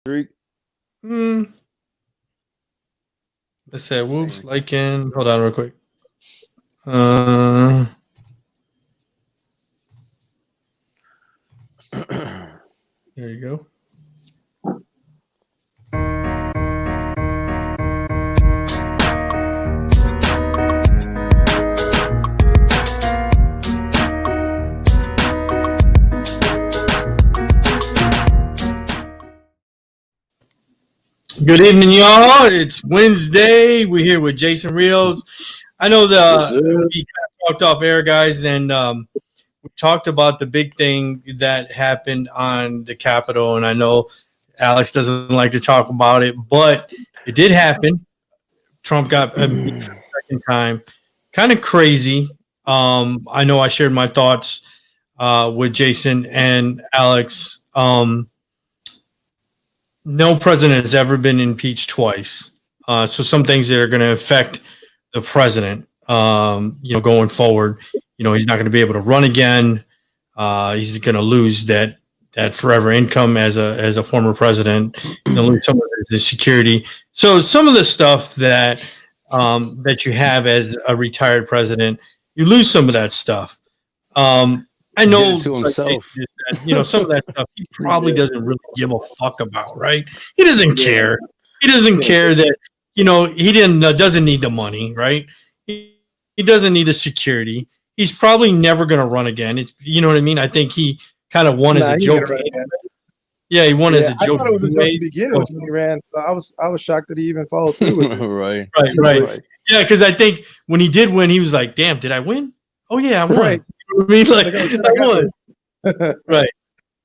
Streak. Let's say whoops, liking. Hold on real quick. There you go. Good evening, y'all. It's Wednesday. We're here with Jason Rios. I know we kind of talked off air, guys, and we talked about the big thing that happened on the Capitol, and I know Alex doesn't like to talk about it, but it did happen. Trump got a second time. Kind of crazy. I know I shared my thoughts with Jason and Alex. No president has ever been impeached twice. So some things that are going to affect the president, going forward. He's not going to be able to run again. He's going to lose that forever income as a former president. He's going to lose some of his security. So some of the stuff that you have as a retired president, you lose some of that stuff. I know to himself. Some of that stuff he probably doesn't really give a fuck about, right? He doesn't care. He doesn't care that, he doesn't need the money, right? He doesn't need the security. He's probably never going to run again. It's, you know what I mean? I think he kind of won as a joke. Yeah, he won as a joke. I thought it was a joke to begin with when he ran. So I was shocked that he even followed through with it. Right. Yeah, because I think when he did win, he was like, damn, did I win? Oh, yeah, I won. Right. You know what I mean? I won. Right.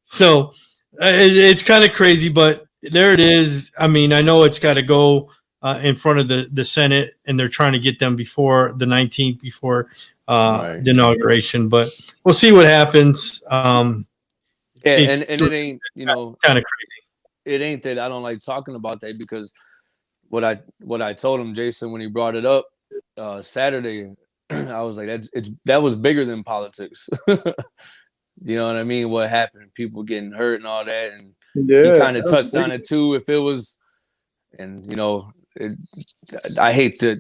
So it's kind of crazy, but there it is. I mean, I know it's got to go in front of the Senate, and they're trying to get them before the 19th, before the inauguration. But we'll see what happens. And it ain't, kind of crazy. It ain't that I don't like talking about that, because what I told him, Jason, when he brought it up Saturday, I was like, that was bigger than politics. You know what I mean? What happened? People getting hurt and all that, and he kind of touched on it too. If it was, and I hate to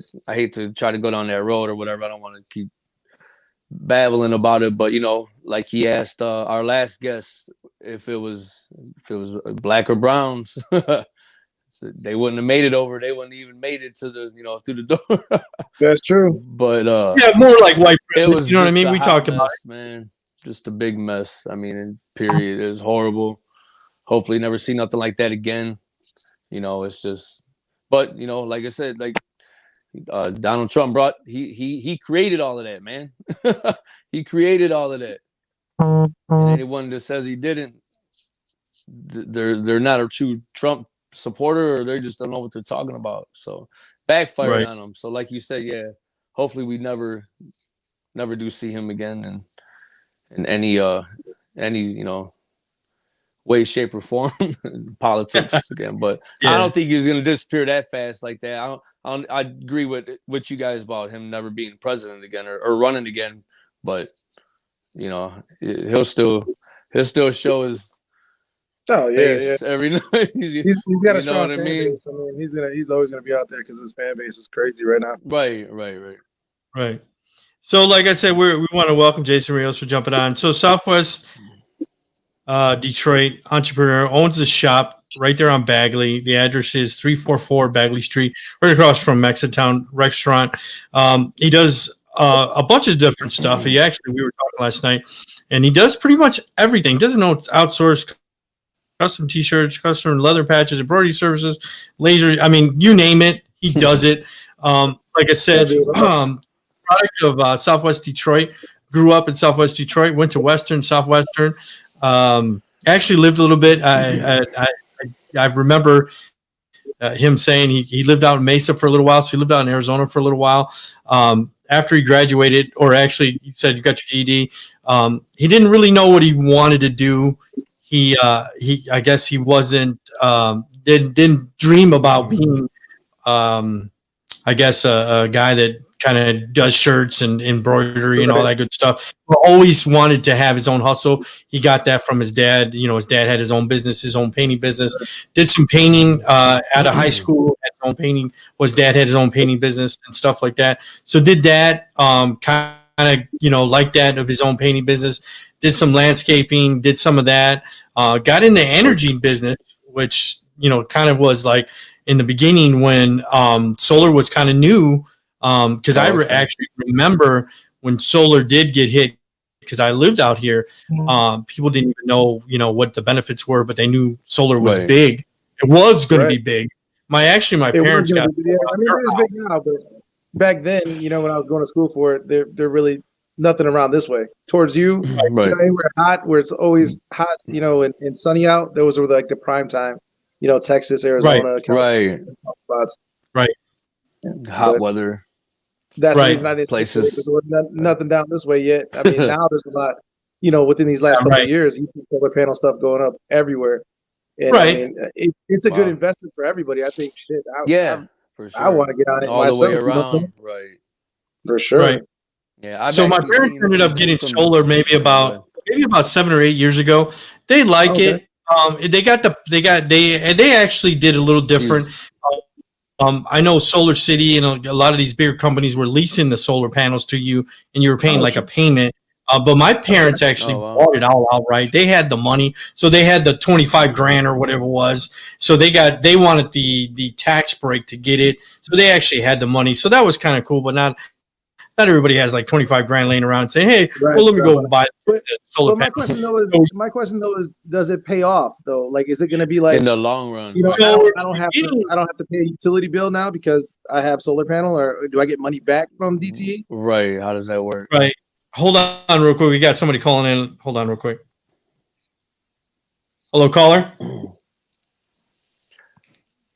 try to go down that road or whatever. I don't want to keep babbling about it, but like he asked our last guest if it was black or browns. So they wouldn't have made it over. They wouldn't even made it to the through the door. That's true. But more like white privilege. It was, you know what I mean? We talked about it, man. Just a big mess. I mean, period. It was horrible. Hopefully never see nothing like that again. It's just, but like I said, like Donald Trump he created all of that, man. He created all of that. And anyone that says he didn't, they're not a true Trump supporter, or they just don't know what they're talking about. So backfiring on them. So like you said, yeah, hopefully we never do see him again in any way, shape, or form in politics again. But I don't think he's gonna disappear that fast like that. I agree with you guys about him never being president again or running again. But he'll still show his face every night. He's got a strong fan base. I mean, he's always gonna be out there because his fan base is crazy right now. Right. So, like I said, we want to welcome Jason Rios for jumping on. So, Southwest Detroit entrepreneur owns the shop right there on Bagley. The address is 344 Bagley Street, right across from Mexican Restaurant. He does a bunch of different stuff. We were talking last night, and he does pretty much everything. Doesn't know it's outsourced. Custom T-shirts, custom leather patches, embroidery services, laser. I mean, you name it, he does it. Like I said, product of Southwest Detroit. Grew up in Southwest Detroit. Went to Southwestern. Actually lived a little bit. I remember him saying he lived out in Mesa for a little while. So he lived out in Arizona for a little while. After he graduated, or actually, you said you got your GED. He didn't really know what he wanted to do. He I guess he wasn't didn't dream about being a guy that kind of does shirts and embroidery and all that good stuff. But always wanted to have his own hustle. He got that from his dad. You know, his dad had his own business, his own painting business. Did some painting out of high school. Had his own painting. His dad had his own painting business and stuff like that. So did that. Kind of, you know, like that of his own painting business. Did some landscaping. Did some of that. Got in the energy business, which, you know, kind of was like in the beginning when solar was kind of new. Because I actually remember when solar did get hit, because I lived out here, people didn't even know, you know, what the benefits were, but they knew solar was big. It was going to be big. My parents got. I mean, it is big now, but back then, you know, when I was going to school for it, they're really nothing around this way. Towards you, you know, anywhere hot, where it's always hot, you know, and sunny out. Those were like the prime time, you know, Texas, Arizona, California, spots. Right. Hot weather. That's the reason I didn't places. There was nothing down this way yet. I mean, now there's a lot, you know, within these last couple of years, you see solar panel stuff going up everywhere. And I mean, it's a good investment for everybody. I think, for sure. I want to get on it all myself, the way around, you know? Right? For sure. Right. Yeah. So my parents ended up getting solar maybe about 7 or 8 years ago. They like it. They actually did a little different. I know Solar City and a lot of these bigger companies were leasing the solar panels to you, and you were paying like a payment. But my parents actually bought it all outright. They had the money, so they had the $25,000 or whatever it was. So they wanted the tax break to get it. So they actually had the money. So that was kind of cool. But not everybody has like $25,000 laying around and saying, "Hey, well, let me go buy the solar panel." My question though is, does it pay off though? Like, is it going to be like in the long run? You know, I don't have to pay a utility bill now because I have solar panel, or do I get money back from DTE? Right. How does that work? Right. Hold on real quick. We got somebody calling in. Hold on real quick. Hello, caller.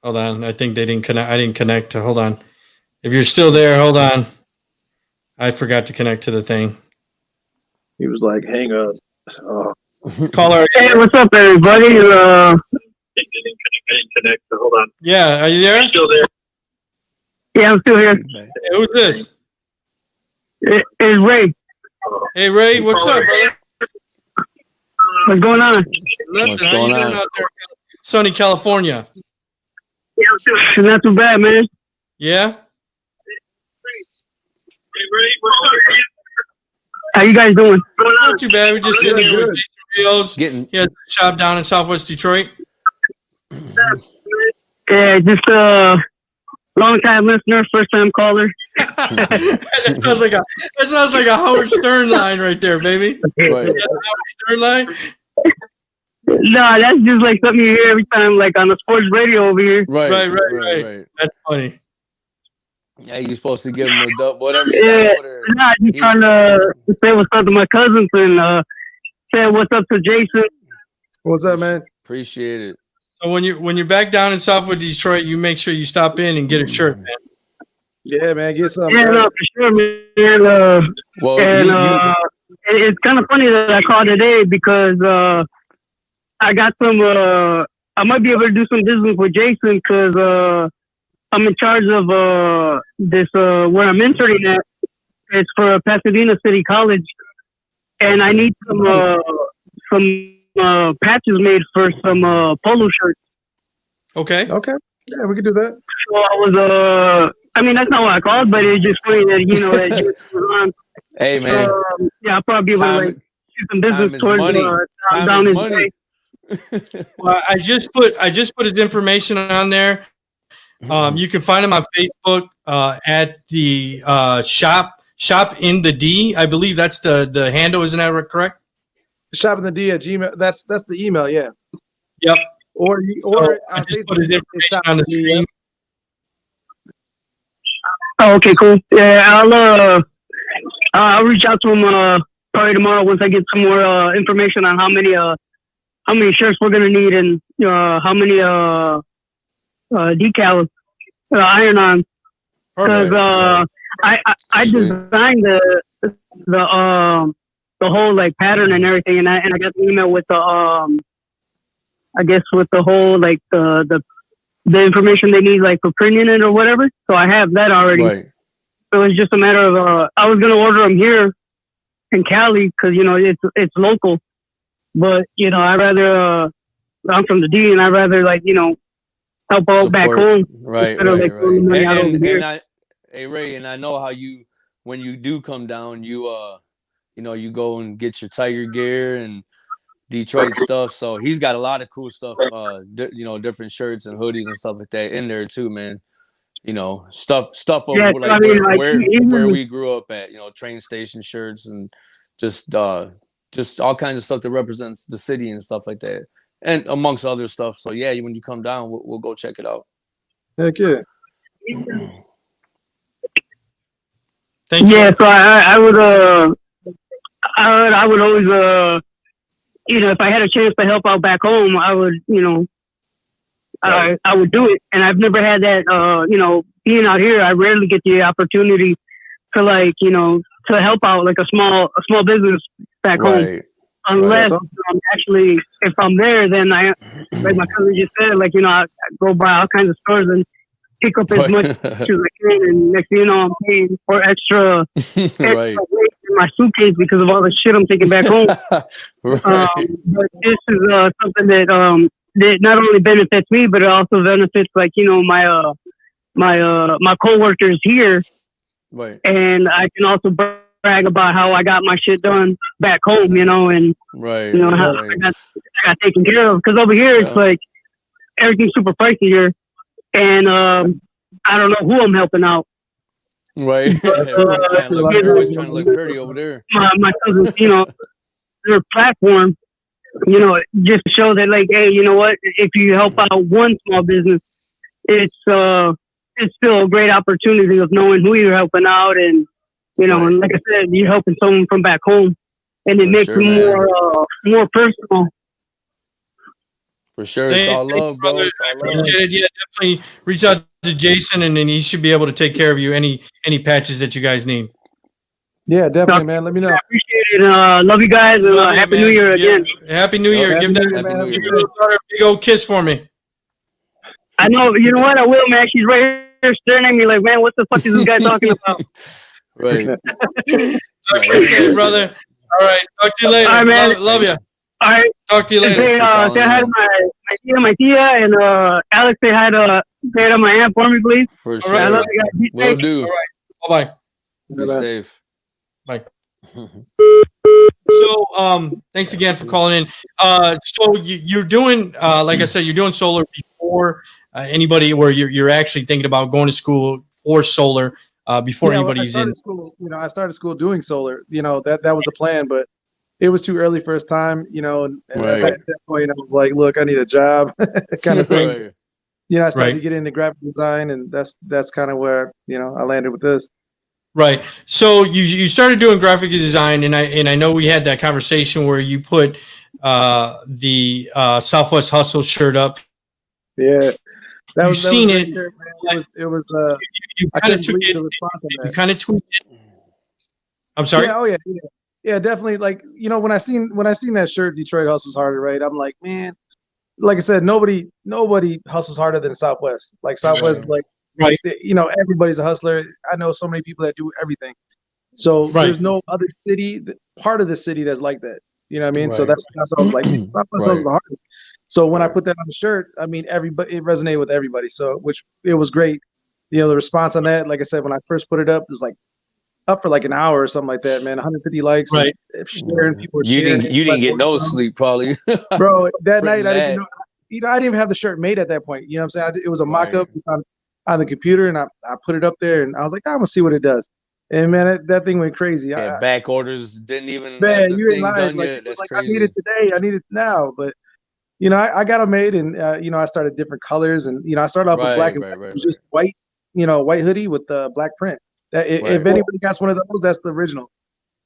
Hold on. I think they didn't connect. I didn't connect. Hold on. If you're still there, hold on. I forgot to connect to the thing. He was like, hang up. Oh. Caller. Hey, what's up, everybody? I didn't connect. So hold on. Yeah, are you there? Still there? Yeah, I'm still here. Hey, who's this? It's Ray. Hey, Ray, what's up, brother? What's going on? What's How going you doing on? out there in sunny California? Not too bad, man. Yeah? How you guys doing? Not too bad. We're just sitting here with Jason Rios. He has a shop down in Southwest Detroit. Yeah, just long time listener, first time caller. that sounds like a Howard Stern line right there, baby. Right. Howard Stern line. No, that's just like something you hear every time, like on the sports radio over here. Right. That's funny. Yeah, you're supposed to give him a dub, whatever. Yeah, nah, just trying to say what's up to my cousins and say what's up to Jason. What's up, man? Appreciate it. So when you're back down in Southwood, Detroit, you make sure you stop in and get a shirt, man. Yeah, man, get some. Yeah, no, for sure, man. It's kind of funny that I called today because I got some. I might be able to do some business with Jason because I'm in charge of this where I'm interning at. It's for Pasadena City College, and I need some patches made for some polo shirts. Okay. Yeah, we can do that. So I was I mean, that's not what I called, but it's just funny that you know that you was on. Hey, man. Yeah, I'll probably be able to like do some business towards down his way. Well, I just put his information on there. You can find him on Facebook at the shop in the D. I believe that's the handle. Isn't that correct? Shop in the D at Gmail. That's the email. Yeah. Yep. Or I just put his information on the screen. Oh, okay, cool. Yeah, I'll reach out to him probably tomorrow once I get some more information on how many shirts we're gonna need and how many decals iron on. Because I designed the whole like pattern and everything, and I got the email with the I guess with the whole like the information they need like for printing it or whatever. So I have that already. Right. it was just a matter of I was gonna order them here in Cali because it's local, but I rather I'm from the D and I rather help out Support. back home. Right. And hey Ray, and I know how when you do come down, you go and get your Tiger gear and Detroit stuff. So he's got a lot of cool stuff, different shirts and hoodies and stuff like that in there too, man. Stuff of where we grew up at, train station shirts and just all kinds of stuff that represents the city and stuff like that, and amongst other stuff. So yeah, when you come down, we'll go check it out. Heck yeah. Thank you. Yeah, so I would always if I had a chance to help out back home, I would I would do it. And I've never had that being out here, I rarely get the opportunity to to help out like a small business back home. Unless if I'm there, then I, like my cousin just said, I go by all kinds of stores and pick up as much as I can, and next thing you know, I'm paying for extra weight in my suitcase because of all the shit I'm taking back home. But this is something that not only benefits me, but it also benefits my coworkers here, and I can also brag about how I got my shit done back home, and how I got taken care of. Because over here, it's like everything's super pricey here. And I don't know who I'm helping out. Right. Everyone's trying to look pretty over there. My cousins, their platform, just to show that, hey, you know what? If you help out one small business, it's still a great opportunity of knowing who you're helping out, and and like I said, you're helping someone from back home, and it makes it more personal. For sure. It's all love, bro. I appreciate it. Yeah, definitely reach out to Jason, and then he should be able to take care of you any patches that you guys need. Yeah, definitely, man. Let me know. I appreciate it. Love you guys, and Happy New Year again. Happy New Year. Give that a big old kiss for me. I know. You know what? I will, man. She's right here staring at me like, man, what the fuck is this guy talking about? Right. I appreciate it, brother. All right. Talk to you later. All right, man. Love you. All right. Talk to you later. Say hi to my tia, and Alex, say hi to my aunt for me, please. For sure. Right, I love you guys. Be Will safe. do. All right. Bye-bye. Be safe. Bye. So, thanks again for calling in. So you're doing, like I said, you're doing solar before anybody, where you're actually thinking about going to school for solar before anybody's in. School, I started school doing solar. That was the plan, but it was too early first time. And at that point, I was like, look, I need a job, kind of thing. I started to get into graphic design, and that's kind of where I landed with this. Right. So you started doing graphic design, and I know we had that conversation where you put the Southwest Hustle shirt up. Yeah, you've seen it. Shirt, it was. You kind of took it. You kind of tweaked it. I'm sorry. Yeah. Oh yeah. Yeah. Definitely. When I seen that shirt, Detroit hustles harder. Right. I'm like, man. Like I said, nobody hustles harder than Southwest. Like Southwest, right. Everybody's a hustler. I know so many people that do everything. So there's no other city, part of the city that's like that. You know what I mean? Right. So that's why I was like, Southwest the hardest. So when I put that on the shirt, I mean, everybody, it resonated with everybody. So which it was great. The response on that, like I said, when I first put it up, it was up for an hour or something like that, man. 150 likes. Right. Sharing, people you didn't get no sleep, probably. Bro, that night I didn't I didn't even have the shirt made at that point. You know what I'm saying? It was a mock-up on the computer, and I put it up there, and I was like, I'm gonna see what it does. And man, that thing went crazy. Yeah, back orders didn't even man, have the thing done yet. That's crazy. I need it today. I need it now. But I got them made, and I started different colors, and I started off with black and white. It was just white, white hoodie with the black print. If anybody got one of those, that's the original.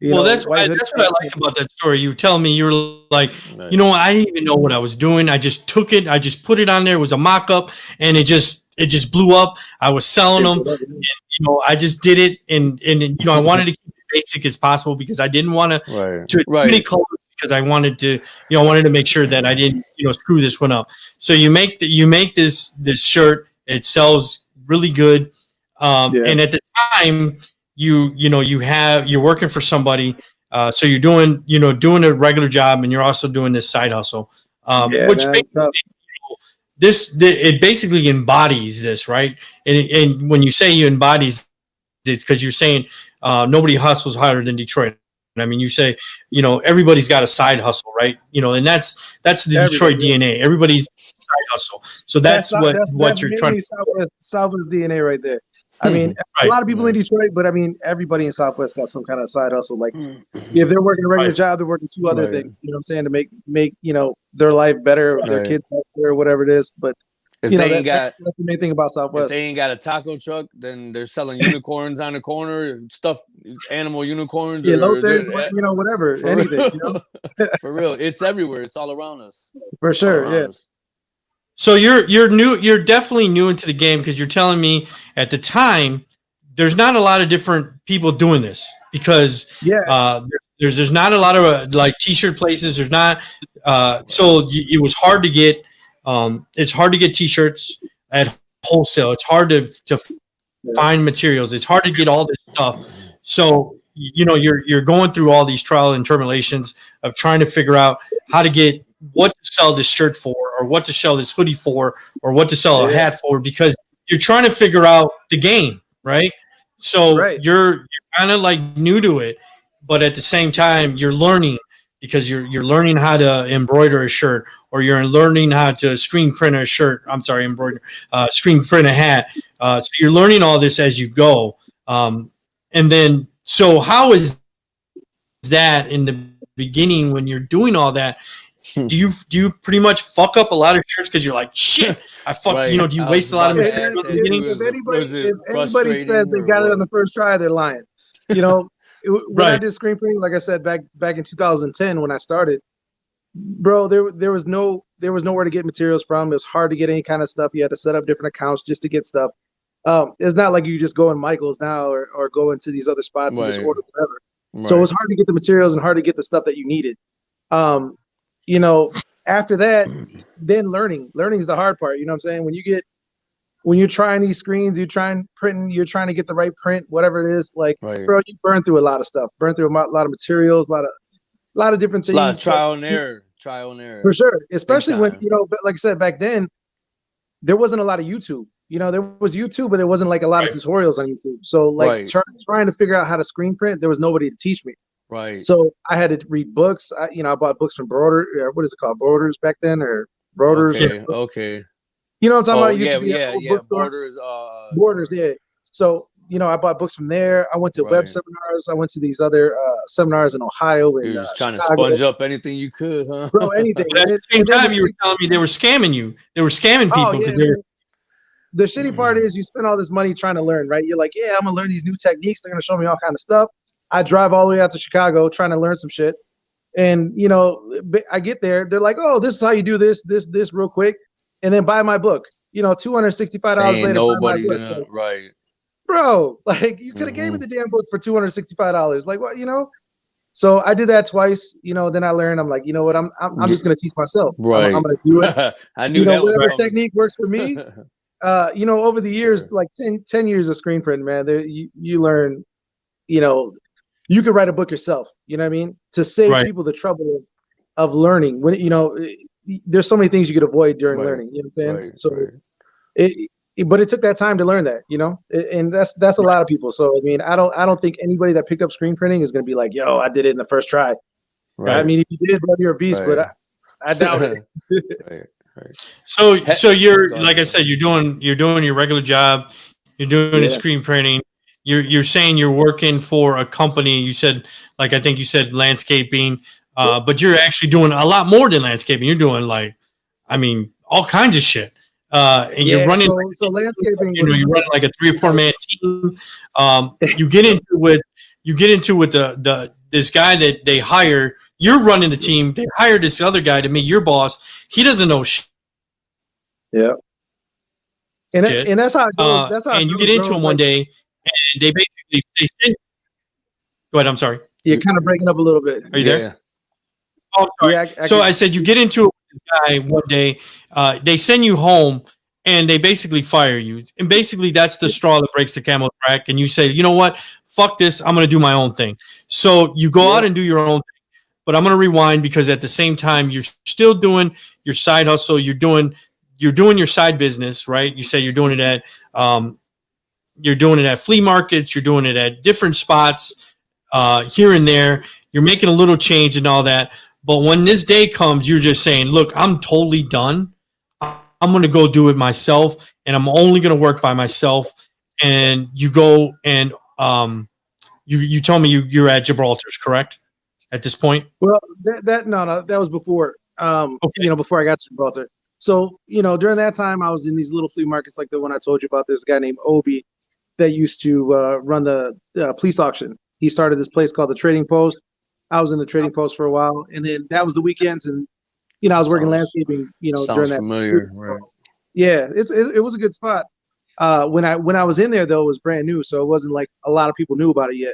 That's what I liked about that story. You were telling me, you were like, I didn't even know what I was doing. I just took it. I just put it on there. It was a mock-up, and it just blew up. I was selling them. And, I just did it, and I wanted to keep it basic as possible because I didn't want to too many colors, because I wanted to make sure that I didn't screw this one up. So you make this shirt. It sells really good. And at the time, you're working for somebody, so you're doing a regular job, and you're also doing this side hustle, which it basically embodies this, right? And when you say you embodies, it's because you're saying nobody hustles harder than Detroit. I mean, you say, everybody's got a side hustle, right? And that's the Detroit DNA. Everybody's side hustle. So that's what you're trying to. Southwest DNA right there. I mean, a lot of people in Detroit, but I mean, everybody in Southwest got some kind of side hustle. Like, if they're working a regular job, they're working 2 other things. You know what I'm saying? To make their life better, their kids better, or whatever it is. But if they ain't got, that's the main thing about Southwest. If they ain't got a taco truck, then they're selling unicorns on the corner, stuff, animal unicorns. Yeah, whatever, anything. For real, it's everywhere. It's all around us. For sure, yeah. So you're new. You're definitely new into the game, because you're telling me at the time there's not a lot of different people doing this, because there's not a lot of like t-shirt places. There's not. So it was hard to get. It's hard to get t-shirts at wholesale. It's hard to find materials. It's hard to get all this stuff. So you're going through all these trial and tribulations of trying to figure out how to get what to sell this shirt for, or what to sell this hoodie for, or what to sell a hat for, because you're trying to figure out the game, right? So you're kind of like new to it, but at the same time you're learning, because you're learning how to embroider a shirt, or you're learning how to screen print a shirt. I'm sorry, screen print a hat. So you're learning all this as you go. And then, so how is that in the beginning when you're doing all that? Do you pretty much fuck up a lot of shirts because you're like, shit, I fuck, do you waste a lot of material at the beginning? If anybody says they got it on the first try, they're lying. When I did screen printing, like I said, back in 2010 when I started, bro, there was nowhere to get materials from. It was hard to get any kind of stuff. You had to set up different accounts just to get stuff. It's not like you just go in Michael's now or go into these other spots and just order whatever. So it was hard to get the materials and hard to get the stuff that you needed. After that, then learning is the hard part. You know what I'm saying? When you're trying these screens, you're trying to get the right print, whatever it is. Like, bro, you burn through a lot of stuff, burn through a lot of materials, a lot of different things. A lot of trial and error. For sure. Especially when, like I said, back then, there wasn't a lot of YouTube. There was YouTube, but it wasn't like a lot of tutorials on YouTube. So like trying to figure out how to screen print, there was nobody to teach me. Right. So I had to read books. I bought books from what is it called? Broders back then, or Broders. Okay. You know what I'm talking about? Borders. Borders, yeah. So, I bought books from there. I went to web seminars. I went to these other seminars in Ohio. You were just trying to sponge up anything you could, huh? Bro, anything. But at the same time, you were telling me they were scamming you. They were scamming people. The shitty part is you spend all this money trying to learn, right? You're like, yeah, I'm going to learn these new techniques. They're going to show me all kind of stuff. I drive all the way out to Chicago trying to learn some shit. And, I get there. They're like, oh, this is how you do this real quick. And then buy my book. $265 later. Nobody gonna, right. Bro, like, you could have gave me the damn book for $265. Like, what, So I did that twice, then I learned, I'm like, you know what, I'm just going to teach myself. Right. I'm going to do it. I knew that was whatever technique works for me. Over the years, like 10 years of screen printing, man, you learn, you could write a book yourself, you know what I mean? To save people the trouble of learning when, there's so many things you could avoid during learning, you know what I'm saying? But it took that time to learn that, and that's a lot of people. So, I mean, I don't think anybody that picked up screen printing is going to be like, yo, I did it in the first try. Right. I mean, if you did, bro, you're a beast, but I doubt it. Right. So you're, like I said, you're doing your regular job. You're doing the screen printing. You're saying you're working for a company. You said, like, I think you said landscaping, but you're actually doing a lot more than landscaping. You're doing all kinds of shit. And you're running. So landscaping. You're running like a 3 or 4 man team. You get into with this guy that they hire. You're running the team. They hire this other guy to be your boss. He doesn't know shit. Yeah. And that's how it goes. That's how. And you get into him one day, and they send. Go ahead. I'm sorry. You're kind of breaking up a little bit. Are you there? Yeah. Oh, sorry. I said you get into it with this guy one day. They send you home, and they basically fire you. And basically that's the straw that breaks the camel's back. And you say, you know what? Fuck this. I'm going to do my own thing. So you go out and do your own thing. But I'm going to rewind because at the same time, you're still doing your side hustle. You're doing your side business, right? You say you're doing it at flea markets. You're doing it at different spots here and there. You're making a little change and all that. But when this day comes, you're just saying, look, I'm totally done. I'm going to go do it myself, and I'm only going to work by myself. And you go and you told me you're at Gibraltar's, correct? At this point? Well, that was before, before I got to Gibraltar. So, during that time, I was in these little flea markets like the one I told you about. There's a guy named Obi that used to run the police auction. He started this place called the Trading Post. I was in the Trading Post for a while, and then that was the weekends, and I was working landscaping. During that. Familiar, right? Yeah, it was a good spot. When I was in there though, it was brand new, so it wasn't like a lot of people knew about it yet.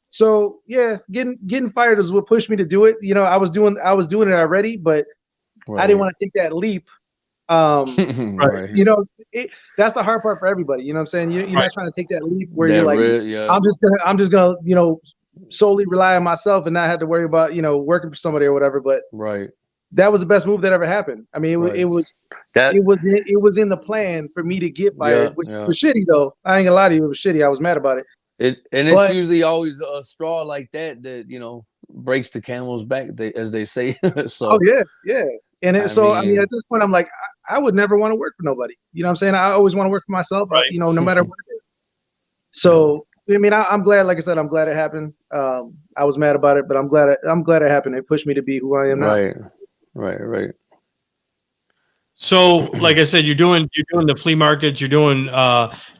So yeah, getting fired is what pushed me to do it. I was doing it already, but I didn't want to take that leap. Right. That's the hard part for everybody. You know what I'm saying? You're not trying to take that leap where you're like, yeah. I'm just gonna solely rely on myself and not have to worry about working for somebody or whatever. But right, that was the best move that ever happened. I mean, it was in the plan for me to get fired, which was shitty though. I ain't gonna lie to you, it was shitty. I was mad about it. It's usually always a straw like that breaks the camel's back, as they say. So yeah. And at this point, I'm like, I would never want to work for nobody. You know what I'm saying? I always want to work for myself. Right. No matter what it is. So I mean, I'm glad. Like I said, I'm glad it happened. I was mad about it, but I'm glad it happened. It pushed me to be who I am now. Right. So, like I said, you're doing the flea markets. You're doing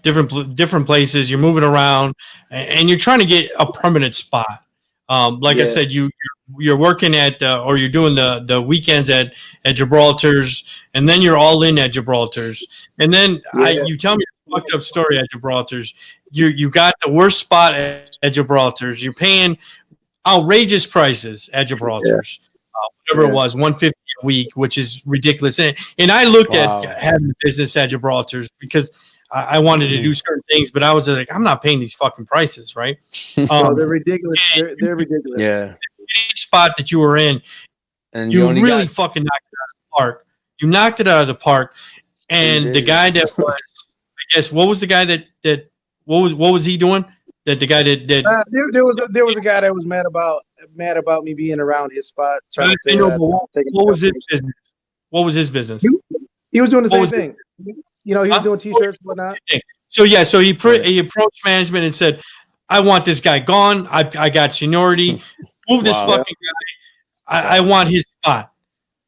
different places. You're moving around, and you're trying to get a permanent spot. I said, you're working at or you're doing the weekends at Gibraltar's, and then you're all in at Gibraltar's, and then you tell me a fucked up story at Gibraltar's. You got the worst spot at Gibraltar's. You're paying outrageous prices at Gibraltar's. Whatever it was, $150 a week, which is ridiculous. And I looked at having a business at Gibraltar's because I wanted to do certain things, but I was like, I'm not paying these fucking prices, right? They're ridiculous. They're ridiculous. Yeah. The spot that you were in, and you really fucking knocked it out of the park. You knocked it out of the park. And the guy that was, I guess, what was the guy that what was he doing? That the guy that there was a guy that was mad about me being around his spot. What was his business? What was his business? He was doing the same thing. He was doing T-shirts and whatnot. So he approached management and said, "I want this guy gone. I got seniority. Move this fucking guy. I want his spot."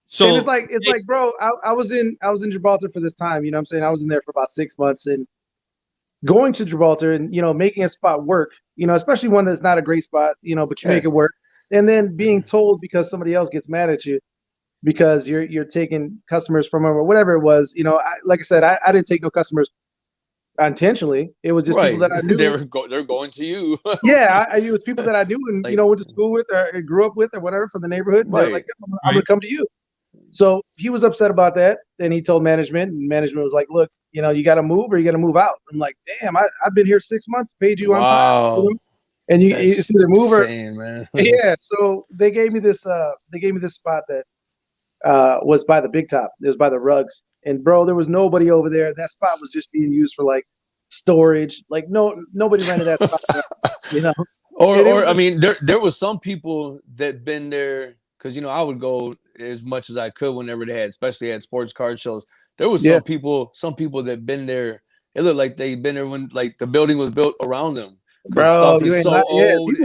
So and it's like, bro, I was in Gibraltar for this time. You know what I'm saying? I was in there for about 6 months, and going to Gibraltar and making a spot work, especially one that's not a great spot, but you make it work, and then being told because somebody else gets mad at you because you're taking customers from them or whatever it was. Like I said, I didn't take no customers intentionally. It was just people that I knew. They're going to you. It was people that I knew and went to school with or grew up with or whatever from the neighborhood. Right. Like, I'm gonna come to you. So he was upset about that, and he told management, and management was like, "Look, you got to move or you got to move out." I'm like, "Damn, I've been here 6 months, paid you on time, and it's either move or." Man. Yeah, so they gave me this spot that was by the Big Top. It was by the rugs, and bro, there was nobody over there. That spot was just being used for like storage. Like nobody rented that spot. Or I mean, there was some people that been there because I would go as much as I could whenever they especially had sports card shows. There was some people that been there. It looked like they'd been there when like the building was built around them. Bro, stuff is so old.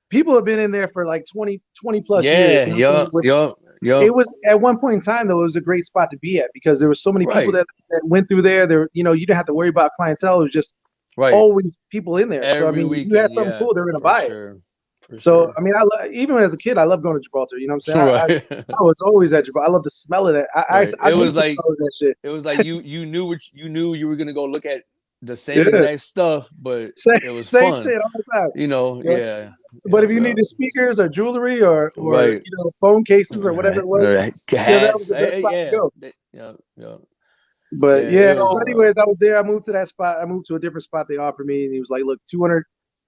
People have been in there for like 20 plus years. It was at one point in time though. It was a great spot to be at because there were so many people that went through there. There, you didn't have to worry about clientele. It was just always people in there. Every so I mean, weekend, you had something cool, they're gonna buy it. So I mean, even as a kid, I love going to Gibraltar. You know what I'm saying? I was always at Gibraltar. I love the smell of that. It was like you knew you were gonna go look at the same exact stuff, but it was same fun. shit all the time. You know, yeah. But if you needed speakers or jewelry or Right. you know, phone cases or whatever it was, Right. you know, that was the best spot to go. Yeah. But Yeah, so anyways, I was there. I moved to that spot. I moved to a different spot they offered me, and he was like, "Look, 200.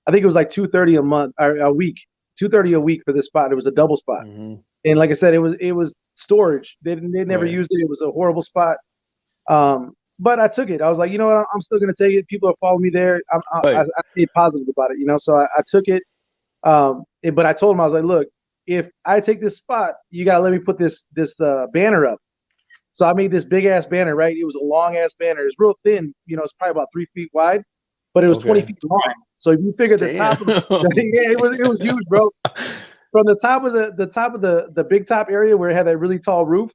I think it was like 230 a month or a week, 230 a week for this spot. It was a double spot, and like I said, it was storage. They never used it. It was a horrible spot. But I took it. I was like, you know what? I'm still gonna take it. People are following me there. I stayed positive about it, you know. So I took it. But I told him, I was like, look, if I take this spot, you gotta let me put this banner up. So I made this big ass banner, right? It was a long ass banner. It was real thin, you know. It's probably about 3 feet wide, but it was 20 feet long. So if you figure the top, it was huge, bro. From the top of the big top area where it had that really tall roof,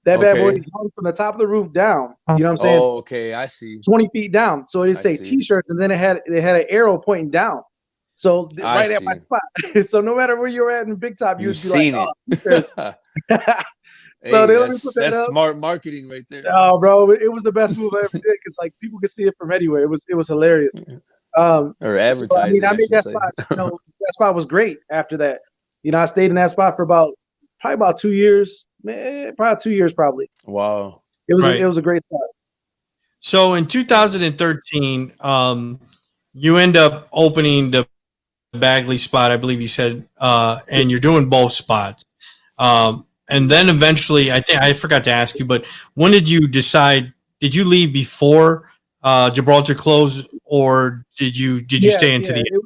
that bad boy hung from the top of the roof down. You know what I'm saying? Oh, okay, I see. 20 feet down. So it say T-shirts, and then it had an arrow pointing down. So right at my spot. So no matter where you're at in Big Top, you'd be like, oh, so they let me put that that's up. smart marketing right there. Oh, bro, it was the best move I ever did because like people could see it from anywhere. It was hilarious. Or advertising. So, I mean, I made that spot. You know, that spot was great. After that, you know, I stayed in that spot for probably about 2 years. Probably 2 years, probably. Wow. It was a great spot. So in 2013, you end up opening the Bagley spot, I believe you said, and you're doing both spots. And then eventually, I think I forgot to ask you, but when did you decide? Did you leave before Gibraltar closed, or did you stay into the end?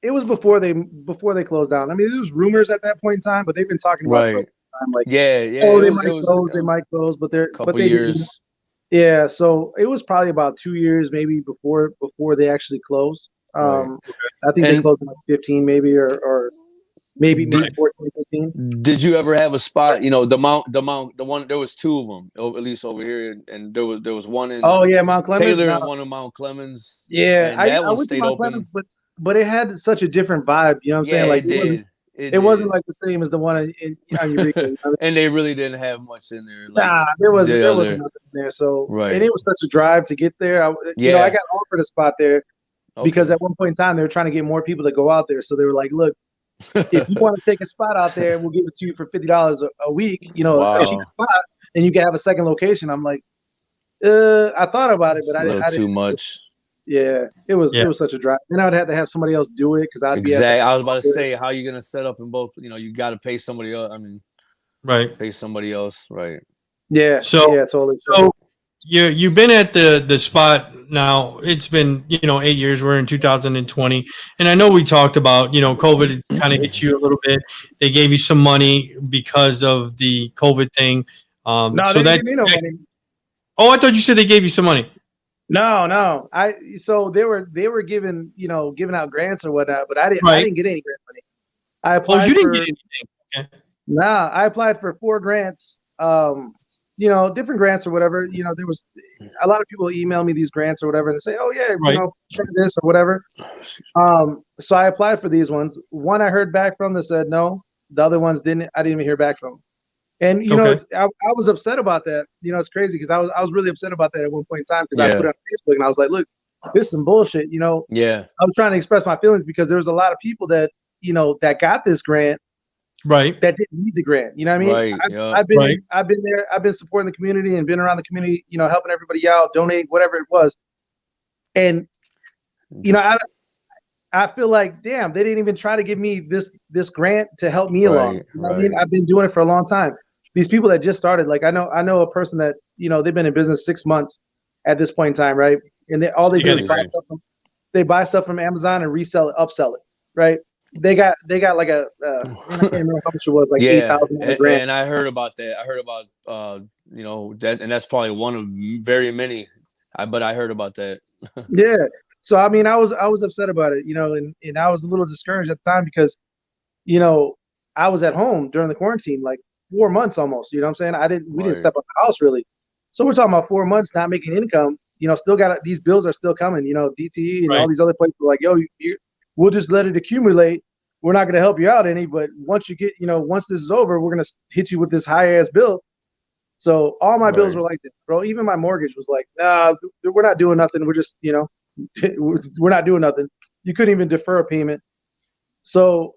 It was before they closed down. I mean, there was rumors at that point in time, but they've been talking about it for a long time, like, oh, they might close, but they're couple years. Yeah, so it was probably about 2 years maybe before they actually closed. I think they closed in like 15 maybe or maybe 14, 15. Did you ever have a spot? You know, the one. There was two of them, at least over here, and there was one in Mount Clemens, Taylor and one in Mount Clemens. Yeah, and that one went stayed to Mount open. Clemens, but it had such a different vibe. You know what I'm saying? Like it wasn't like the same as the one in Eureka. And they really didn't have much in there. Like, there wasn't nothing in there. So and it was such a drive to get there. You know, I got offered a spot there because at one point in time they were trying to get more people to go out there. So they were like, look, if you want to take a spot out there, we'll give it to you for $50 a week, you know, a cheap spot, and you can have a second location. I'm like, I thought about it, but I didn't. Too much. Yeah, it was such a drive. Then I would have to have somebody else do it because I'd be I was about to say, how are you gonna set up in both? You know, you got to pay somebody else. I mean, pay somebody else, right? Yeah. So totally. So you've been at the spot now. It's been 8 years. We're in 2020, and I know we talked about COVID kind of hit you a little bit. They gave you some money because of the COVID thing. No, they didn't give me no money. Oh, I thought you said they gave you some money. No. So they were giving out grants or whatnot, but I didn't get any grant money. I applied. Oh, you didn't get anything. Okay. Nah, I applied for 4 grants. Different grants or whatever. You know, there was a lot of people email me these grants or whatever, and they say, "Oh yeah, try this or whatever." So I applied for these ones. One I heard back from that said no. The other ones didn't. I didn't even hear back from. And I was upset about that. You know, it's crazy because I was really upset about that at one point in time because I put it on Facebook and I was like, "Look, this is some bullshit." You know. Yeah. I was trying to express my feelings because there was a lot of people that that got this grant. Right. That didn't need the grant. You know what I mean? I've been there. I've been supporting the community and been around the community, helping everybody out, donate, whatever it was. And, I feel like, damn, they didn't even try to give me this grant to help me along. You know what I mean? I've been doing it for a long time. These people that just started, like I know a person that, they've been in business 6 months at this point in time, right? And all they do is buy stuff from Amazon and resell it, upsell it, right? They got like I can't remember how much it was, like 8,000 grand. And I heard about that. I heard about that, and that's probably one of very many. But I heard about that. Yeah. So I mean, I was upset about it, and I was a little discouraged at the time because, I was at home during the quarantine, like 4 months almost. You know what I'm saying? We didn't step out the house really. So we're talking about 4 months not making income. Still got these bills are still coming. DTE and all these other places were like, yo, we'll just let it accumulate. We're not going to help you out any, but once you get, once this is over, we're going to hit you with this high ass bill. So all my bills Right. were like this, bro. Even my mortgage was like, nah, we're not doing nothing. We're just, we're not doing nothing. You couldn't even defer a payment. So,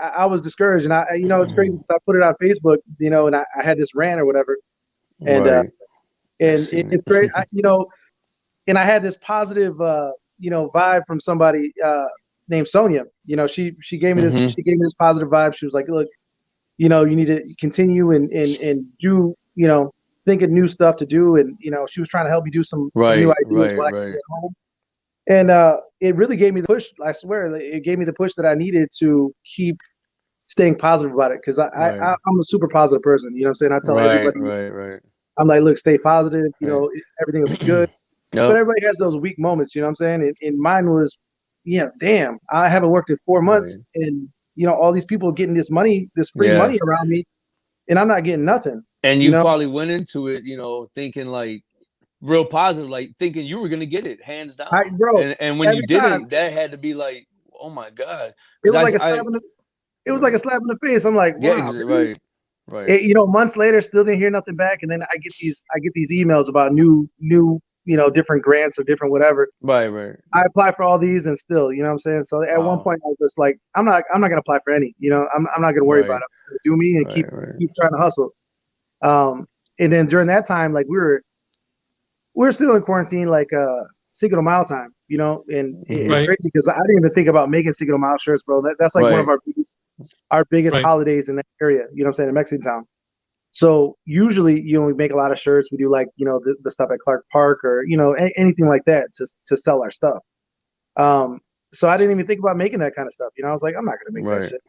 I was discouraged, and it's crazy because I put it on Facebook, and I had this rant or whatever, and Right. it's great, and I had this positive, vibe from somebody named Sonia. She gave me this, Mhm. she gave me this positive vibe. She was like, look, you need to continue and do, think of new stuff to do, and she was trying to help me do some new Right. ideas Right. while I could Right. get home. And it really gave me the push. I swear, it gave me the push that I needed to keep staying positive about it, because Right. I'm a super positive person. You know what I'm saying? I tell Right. everybody, Right. I'm like, look, stay positive. Right. Everything will be good. But Yep. everybody has those weak moments. You know what I'm saying? And mine was, damn, I haven't worked in 4 months, Right. and all these people getting this money, this free Yeah. money around me, and I'm not getting nothing. And You you know? probably went into it, thinking like real positive, like thinking you were gonna get it hands down. Bro, And when you every time didn't, that had to be like, oh my God. it was like Because a slap in the, it was like a slap in the face. I'm like, yeah, wow, really? right. Months later, still didn't hear nothing back, and then I get these emails about new, different grants or different whatever. Right. I apply for all these, and still, you know what I'm saying. So at one point, I was just like, I'm not gonna apply for any. I'm not gonna worry about it. I'm just gonna do me and keep trying to hustle. And then during that time, like we were still in quarantine, like Cinco de Mayo time, and it's Right. crazy because I didn't even think about making Cinco de Mayo shirts, bro. That's like one of our biggest Right. holidays in that area. You know what I'm saying, in Mexican town. So usually, we make a lot of shirts. We do like, the stuff at Clark Park or, anything like that to sell our stuff. So I didn't even think about making that kind of stuff. I was like, I'm not going to make that shit.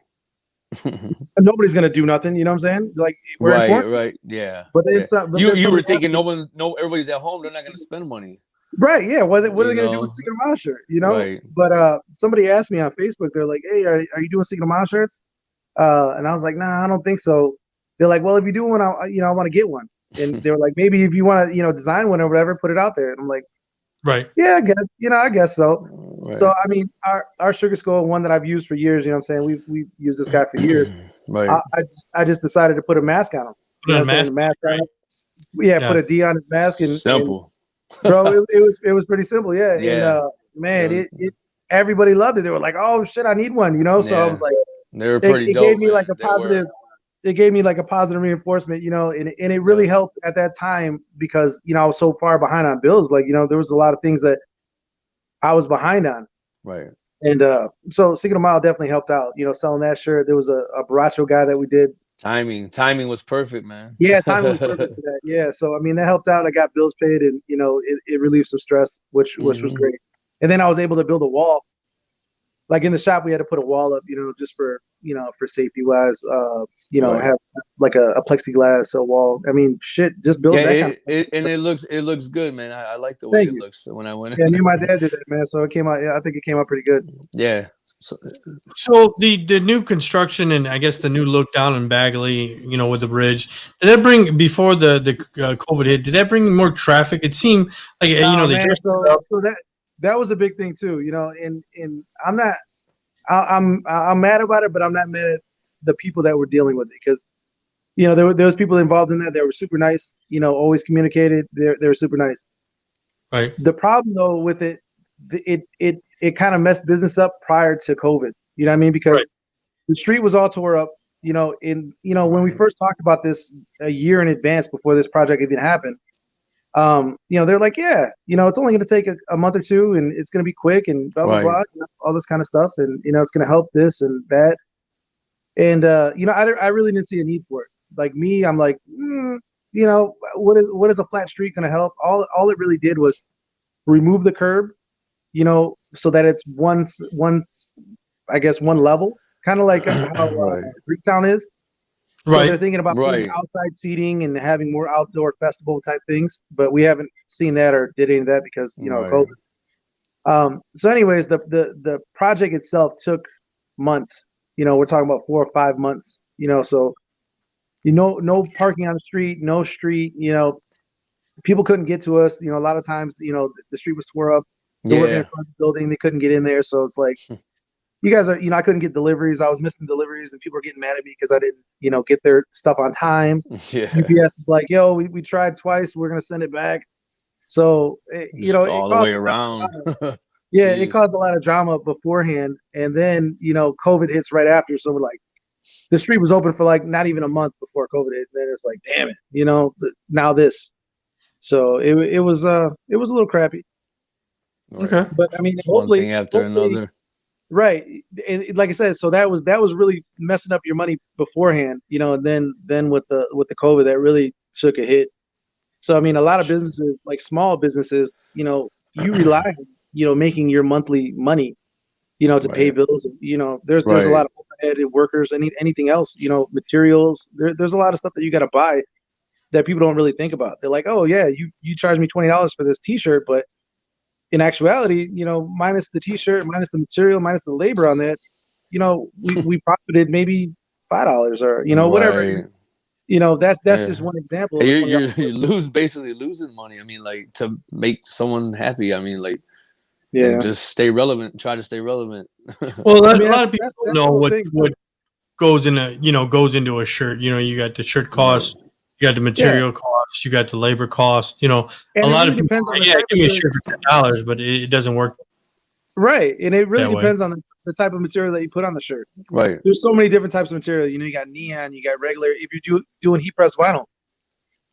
Nobody's going to do nothing. You know what I'm saying? Like, we're in quarantine. Right. Yeah. But then you were thinking everybody's at home. They're not going to spend money. Right. Yeah. What are they going to do with Cinco de Mayo shirt? Right. But somebody asked me on Facebook, they're like, hey, are you doing Cinco de Mayo shirts? And I was like, nah, I don't think so. They're like, well, if you do one, I want to get one. And they were like, maybe if you want to, design one or whatever, put it out there. And I'm like, right. Yeah, I guess so. Right. So, I mean, our Sugar Skull, one that I've used for years, you know what I'm saying? We've used this guy for years. Right. I just decided to put a mask on him. Put a mask, right? Yeah, put a D on his mask. And simple. Bro, it was pretty simple. Yeah. Yeah. And, man, everybody loved it. They were like, oh, shit, I need one, So I was like, they were pretty dope. Gave me like a positive. It gave me like a positive reinforcement, and it really helped at that time because, I was so far behind on bills. Like, there was a lot of things that I was behind on. Right. And so Cinco de Mayo definitely helped out, selling that shirt. There was a Baracho guy that we did. Timing was perfect, man. Yeah, timing was perfect for that. Yeah. So, I mean, that helped out. I got bills paid and, it relieved some stress, which was great. And then I was able to build a wall. Like in the shop, we had to put a wall up, just for safety wise, have like a plexiglass wall. I mean, shit, just build that kind of and it looks good, man. I like the way it looks when I went. Yeah, me and my dad did that, man. So it came out. Yeah, I think it came out pretty good. Yeah. So the new construction and I guess the new look down in Bagley, with the bridge, did that bring before the COVID hit? Did that bring more traffic? It seemed like so that was a big thing too, and I'm not, I'm mad about it, but I'm not mad at the people that were dealing with it because, there was people involved in that. They were super nice, always communicated. They were super nice. Right. The problem though with it kind of messed business up prior to COVID. You know what I mean? Because the street was all tore up. When we first talked about this a year in advance before this project even happened. They're like, yeah, it's only going to take a month or two and it's going to be quick and blah, blah, blah, all this kind of stuff. And, it's going to help this and that. And, I really didn't see a need for it. Like me, I'm like, what is a flat street going to help? All it really did was remove the curb, so that it's one level, kind of like how Greektown is. So they're thinking about putting outside seating and having more outdoor festival type things, but we haven't seen that or did any of that because COVID. So, anyways, the project itself took months. We're talking about 4 or 5 months. So no parking on the street, no street. People couldn't get to us. A lot of times, the street was tore up. They were in front of the building, they couldn't get in there. So it's like, you guys are, I couldn't get deliveries. I was missing deliveries, and people were getting mad at me because I didn't, get their stuff on time. Yeah. UPS is like, yo, we tried twice. We're gonna send it back. So all the way around. Yeah, it caused a lot of drama beforehand, and then COVID hits right after. So we're like, the street was open for like not even a month before COVID hit. And then it's like, damn it, now this. So it was a little crappy. Okay, but I mean, one thing after another. Right, and like I said, so that was really messing up your money beforehand, and then with the COVID, that really took a hit. So I mean, a lot of businesses, like small businesses, you rely on making your monthly money, to pay bills. There's a lot of overhead and workers, anything else, materials. There's a lot of stuff that you got to buy that people don't really think about. They're like, oh yeah, you charge me $20 for this T-shirt, but in actuality, minus the T-shirt, minus the material, minus the labor on that, we profited maybe $5 or whatever. That's just one example. You're basically losing money. I mean, like, to make someone happy. I mean, like, just stay relevant. Try to stay relevant. Well, a lot of people know what goes into a shirt. You got the shirt cost, you got the material cost, you got the labor cost. And a lot of people. Give me a shirt for $10, but it doesn't work. Right, and it really depends on the type of material that you put on the shirt. Right. There's so many different types of material. You got neon, you got regular. If you're doing heat press vinyl,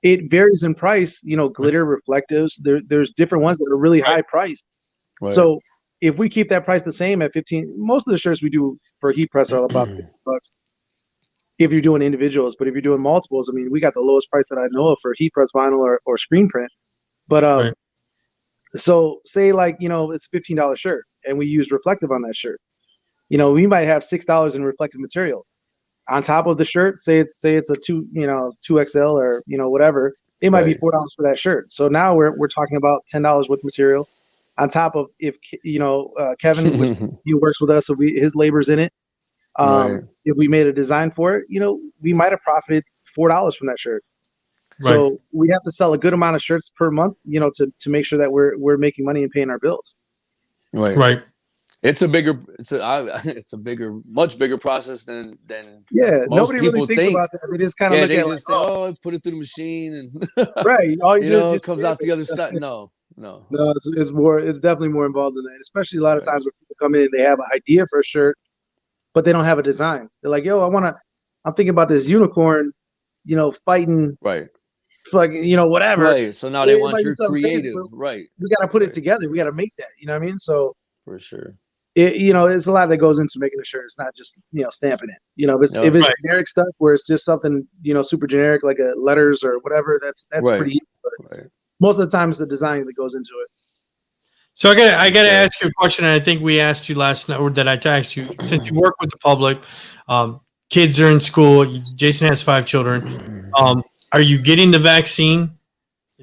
it varies in price. Glitter, reflectives. There's different ones that are really high priced. Right. So if we keep that price the same at 15, most of the shirts we do for heat press are about $50. If you're doing individuals, but if you're doing multiples, I mean, we got the lowest price that I know of for heat press vinyl or screen print. But so say like it's a $15 shirt, and we use reflective on that shirt. We might have $6 in reflective material on top of the shirt. Say it's a 2XL or whatever. It might be $4 for that shirt. So now we're talking about $10 worth of material on top of if Kevin, which he works with us, so his labor's in it. If we made a design for it, we might have profited $4 from that shirt. Right. So we have to sell a good amount of shirts per month, to make sure that we're making money and paying our bills. Right. It's a much bigger process than most nobody people really thinks think. about that. They just kind of look at it put it through the machine and right. All you do is it comes out the other side. No. It's definitely more involved in that. Especially a lot of times when people come in, they have an idea for a shirt, but they don't have a design. They're like, yo, I'm thinking about this unicorn, fighting. Right. Like, whatever. Right. So now they want your creative. Right. We got to put it together. We got to make that. You know what I mean? So for sure. It's a lot that goes into making a shirt. It's not just, stamping it. If it's generic stuff where it's just something, super generic, like a letters or whatever, that's pretty easy. But most of the time it's the design that goes into it. So I gotta ask you a question, and I think we asked you last night, or that I asked you, since you work with the public, kids are in school. Jason has 5 children. Are you getting the vaccine?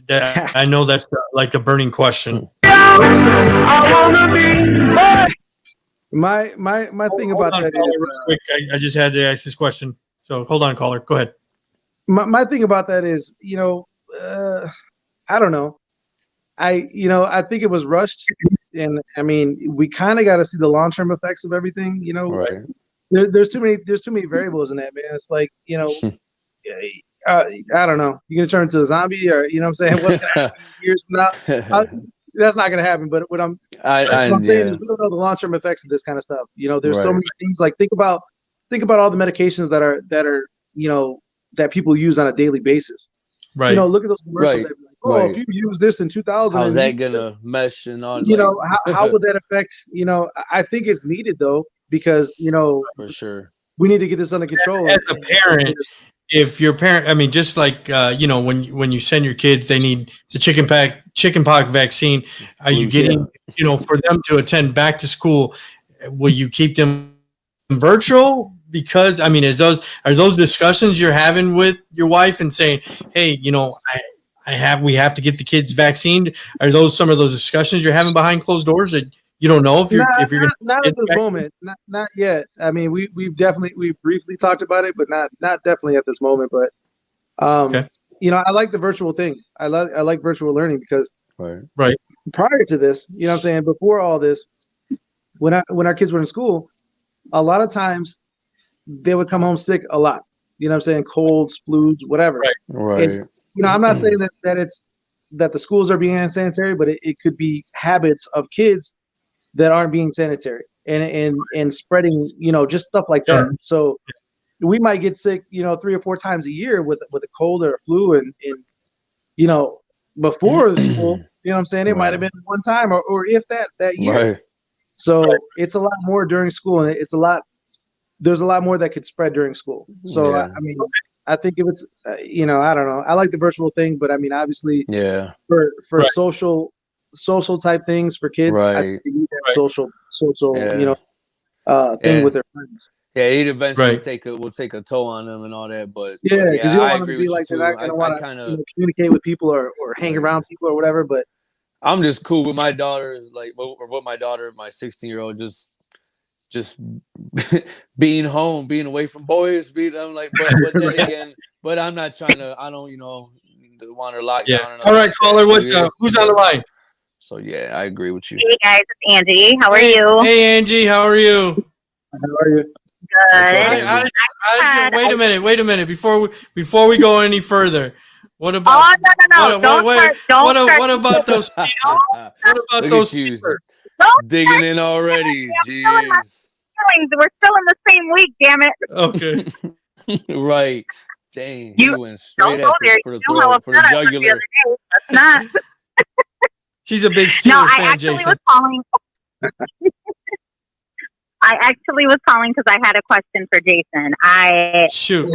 I know that's like a burning question. My thing about that is quick, I just had to ask this question. So hold on, caller. Go ahead. My thing about that is, I don't know. I think it was rushed, and I mean, we kind of got to see the long-term effects of everything. Right. There's too many variables in that, man. It's like, I don't know. You're gonna turn into a zombie, or what I'm saying? What's gonna happen years from now? That's not gonna happen. But what I'm saying is, we don't know the long-term effects of this kind of stuff. There's so many things. Like think about all the medications that are that people use on a daily basis. Right. Look at those commercials. Like, if you use this in 2000, how's that gonna mesh and all? How would that affect? I think it's needed though, because for sure we need to get this under control. As a parent, if your parent, I mean, just like when you send your kids, they need the chickenpox vaccine. Are you getting for them to attend back to school? Will you keep them virtual? Because I mean, are those discussions you're having with your wife and saying, hey, we have to get the kids vaccinated? Are those some of those discussions you're having behind closed doors that you don't know if you're not at this moment, not yet. I mean, we've briefly talked about it, but not definitely at this moment. But I like the virtual thing. I like virtual learning because right prior to this, what I'm saying, before all this, when our kids were in school, a lot of times they would come home sick a lot. You know what I'm saying? Colds, flus, whatever. Right. And, I'm not saying that the schools are being unsanitary, but it could be habits of kids that aren't being sanitary and spreading, just stuff like that. So we might get sick, 3 or 4 times a year with a cold or a flu, and before the school, you know what I'm saying? It might have been one time or if that year. Right. So it's a lot more during school, and there's a lot more that could spread during school. So I think if it's, I don't know. I like the virtual thing, but I mean, obviously, for social type things for kids, I think they need that social, thing with their friends. Yeah, it eventually will take a toll on them and all that. But because you don't want to be like they're not going to want to communicate with people or hang around people or whatever. But I'm just cool with my daughters, my 16-year-old, just being home, being away from boys. I'm like, but then again, but I'm not trying to. I don't, want to lock down. All right, caller, who's on the line? So I agree with you. Hey guys, it's Angie. How are you? Hey Angie, how are you? How are you? Good. Wait a minute. Before we go any further, what about? Oh no! What about those? What about those? Digging in already. Jeez. We're still in the same week. Damn it. Okay. Right. Dang. You went straight at for the throat, for the jugular. That's not. She's a big Steelers fan, Jason. I actually was calling because I had a question for Jason. Shoot.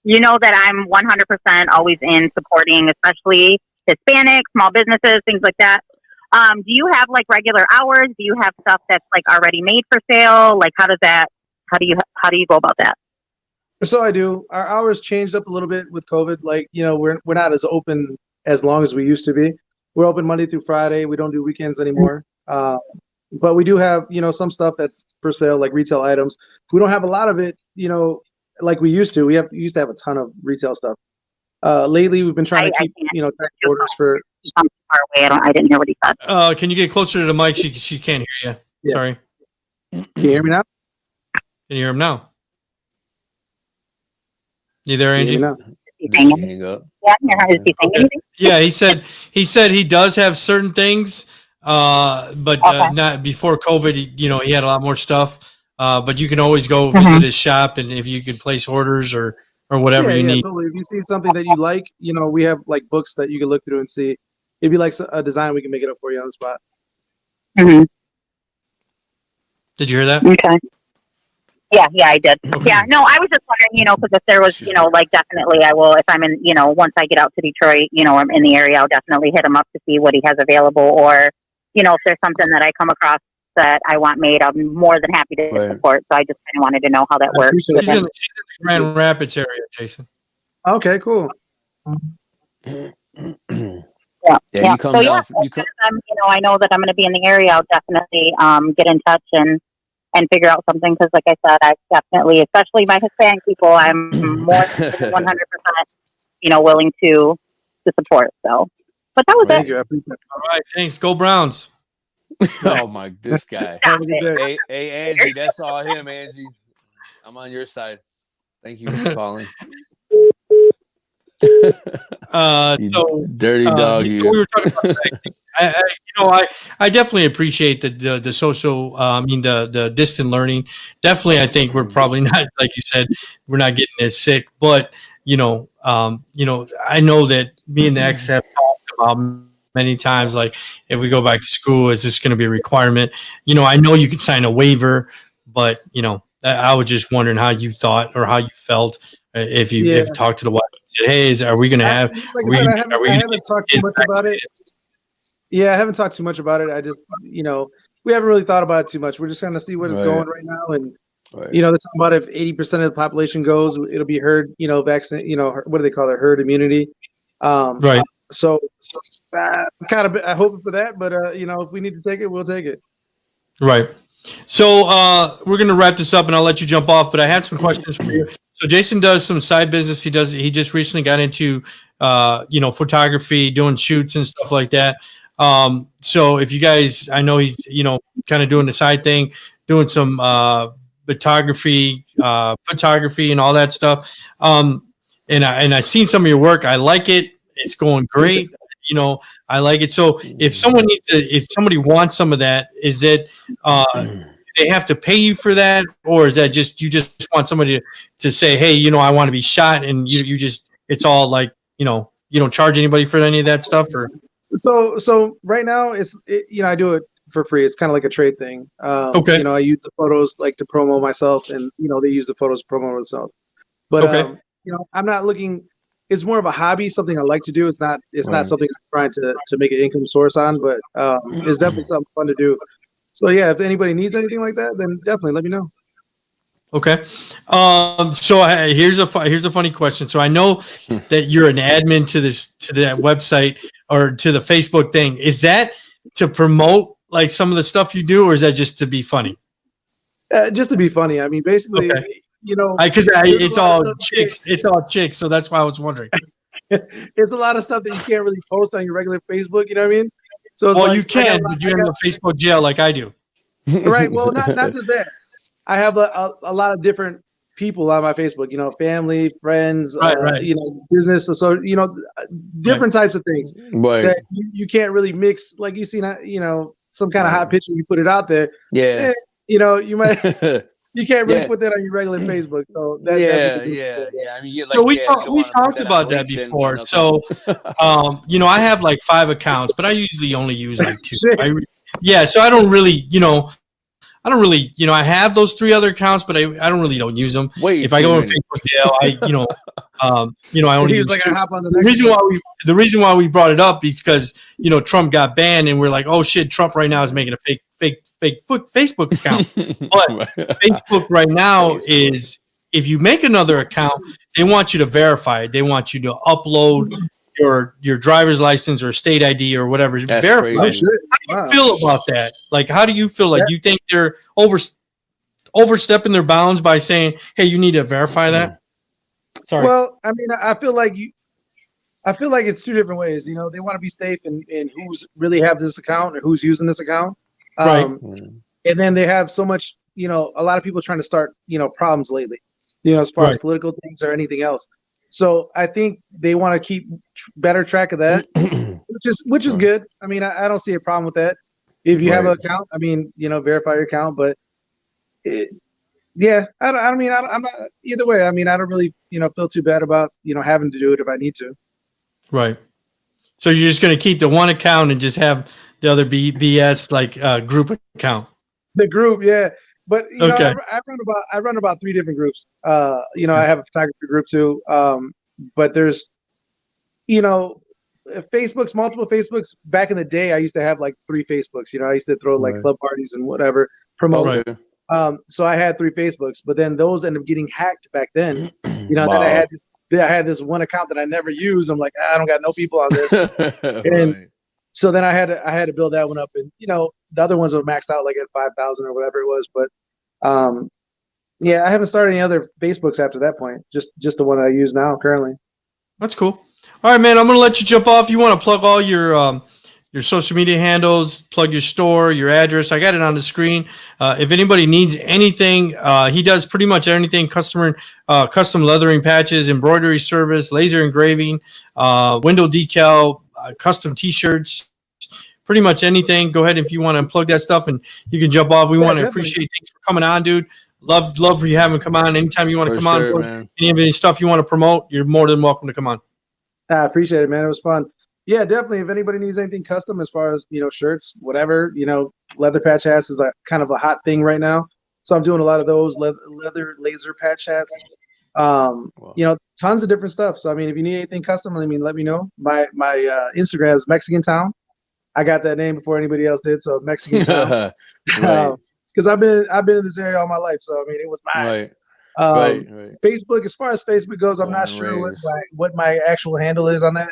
You know that I'm 100% always in supporting, especially Hispanic, small businesses, things like that. Do you have like regular hours? Do you have stuff that's like already made for sale? Like how do you go about that? So I do. Our hours changed up a little bit with COVID. Like, we're not as open as long as we used to be. We're open Monday through Friday. We don't do weekends anymore. But we do have, some stuff that's for sale, like retail items. We don't have a lot of it, like we used to. We used to have a ton of retail stuff. Lately, we've been trying to keep, tax orders for. Far away. I didn't hear what he said. Can you get closer to the mic? She can't hear you. Yeah. Sorry. Can you hear me now? Can you hear him now? You there, Angie? Yeah, he said he does have certain things, but not before COVID. He had a lot more stuff. But you can always go visit his shop, and if you could place orders or whatever you need. Totally. If you see something that you like, we have like books that you can look through and see. If you like a design, we can make it up for you on the spot. Mm-hmm. Did you hear that? Okay. Yeah, I did. Okay. Yeah, no, I was just wondering, because if there was, like definitely I will, if I'm in, once I get out to Detroit, I'm in the area, I'll definitely hit him up to see what he has available, or, if there's something that I come across that I want made, I'm more than happy to support. So I just kind of wanted to know how that works. She's in the Grand Rapids area, Jason. Okay, cool. Yeah. You come off, I know that I'm going to be in the area. I'll definitely get in touch and figure out something, because like I said, I definitely, especially my Hispanic people, I'm more than 100%, willing to support. So, but that was it. All right, thanks. Go Browns. Oh this guy. Hey, Angie, that's all him, Angie. I'm on your side. Thank you for calling. So dirty dog. We were talking about I definitely appreciate the social. The distant learning. Definitely, I think we're probably not, like you said, we're not getting as sick. But I know that me and the ex have talked about many times, like if we go back to school, is this going to be a requirement? I know you can sign a waiver, but I was just wondering how you thought or how you felt if you talked to the wife and said, hey, are we going to have? I haven't talked too much about it. Yeah, I haven't talked too much about it. I just, we haven't really thought about it too much. We're just going to see what is going right now. And, they're talking about if 80% of the population goes, it'll be herd, vaccine, what do they call it? Herd immunity. Right. So kind of, I hope for that, but if we need to take it, we'll take it. Right. So we're going to wrap this up, and I'll let you jump off. But I had some questions for you. So Jason does some side business. He just recently got into photography, doing shoots and stuff like that. So if you guys, I know he's, kind of doing the side thing, doing some photography and all that stuff. And I seen some of your work. I like it. It's going great. I like it. So if somebody wants some of that, is it, they have to pay you for that, or is that just you just want somebody to say, hey, I want to be shot, and you just, it's all like, you don't charge anybody for any of that stuff, or? So right now I do it for free. It's kind of like a trade thing. Okay. I use the photos like to promo myself, and they use the photos to promo themselves. But okay. I'm not looking. It's more of a hobby, something I like to do. It's not something I'm trying to make an income source on, but it's definitely something fun to do. So yeah, if anybody needs anything like that, then definitely let me know. Okay. So here's a funny question. So I know that you're an admin to that website or to the Facebook thing. Is that to promote like some of the stuff you do, or is that just to be funny? Just to be funny. I mean, basically, okay. Because it's all chicks. It's all chicks. So that's why I was wondering. It's a lot of stuff that you can't really post on your regular Facebook. You know what I mean? So you can, but you have a Facebook jail like I do. Right. Well, not just that. I have a lot of different people on my Facebook. Family, friends, right. Business. So different types of things that you can't really mix. Like you see, some kind of hot picture, you put it out there. Yeah. You might. You can't really put that on your regular Facebook. So that's I mean, so we talked about that before. So, I have like 5 accounts, but I usually only use like 2. So I don't really, I have those 3 other accounts, but I don't use them. If I go on Facebook jail, I only use 2. The reason why we brought it up is because, Trump got banned, and we're like, oh shit, Trump right now is making a fake Facebook account. But Facebook right now is, if you make another account, they want you to verify it. They want you to upload your driver's license or state ID or whatever. That's verify. crazy. How do you feel about that? Like, how do you feel? Like, you think they're overstepping their bounds by saying, hey, you need to verify that? Sorry. Well, I mean, I feel like it's 2 different ways. They want to be safe in who's really have this account or who's using this account. Right. And then they have so much, a lot of people trying to start, problems lately, as far as political things or anything else. So I think they want to keep better track of that, which is good. I mean, I don't see a problem with that. If you have an account, I mean, verify your account. But I'm not either way. I mean, I don't really, feel too bad about, having to do it if I need to. Right. So you're just going to keep the one account and just have the other BS like group account. The group, yeah. But I run about 3 different groups. I have a photography group too. But there's, multiple Facebooks. Back in the day, I used to have like 3 Facebooks. I used to throw like club parties and whatever, promote. Right. So I had 3 Facebooks, but then those ended up getting hacked back then. Then I had this one account that I never used. I'm like, I don't got no people on this. And so then I had to build that one up, and the other ones were maxed out like at 5,000 or whatever it was. But I haven't started any other Facebooks after that point. Just the one I use now currently. That's cool. All right, man. I'm gonna let you jump off. You want to plug all your social media handles, plug your store, your address. I got it on the screen. If anybody needs anything, he does pretty much anything: custom leathering patches, embroidery service, laser engraving, window decal, custom T-shirts, pretty much anything. Go ahead if you want to plug that stuff, and you can jump off. We want to appreciate. Thanks for coming on, dude. Love for you having come on. Anytime you want to come on, any stuff you want to promote, you're more than welcome to come on. I appreciate it, man. It was fun. Yeah, definitely. If anybody needs anything custom as far as, shirts, whatever, leather patch hats is kind of a hot thing right now. So I'm doing a lot of those leather laser patch hats. Tons of different stuff. So, I mean, if you need anything custom, let me know. My Instagram is Mexican Town. I got that name before anybody else did. So Mexican Town. Because I've been in this area all my life. So, I mean, it was mine. Right. Facebook, as far as Facebook goes, I'm not sure what my actual handle is on that.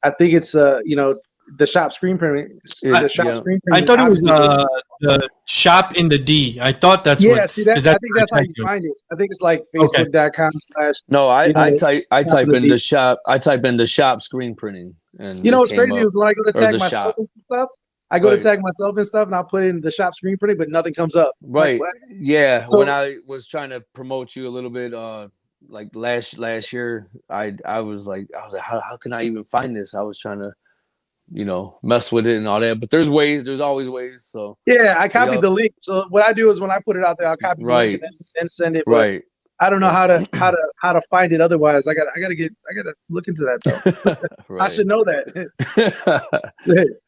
I think it's the shop screen printing. The shop screen printing. I thought it was the shop in the D. I thought that's yeah. what. See that? I think that's how you find it. I think it's like Facebook.com/ No, I type in the D. shop. I type in the shop screen printing, and you know what's crazy is when I go to tag myself shop. and stuff. I go to tag myself and stuff, and I'll put in the shop screen printing, but nothing comes up. Right? Like, yeah. So, when I was trying to promote you a little bit, like last year, I was like, how can I even find this? I was trying to, mess with it and all that. But there's always ways. So yeah, I copied the link. So what I do is when I put it out there, I'll copy the link and then send it. But right. I don't know how to find it otherwise. I gotta look into that though. I should know that.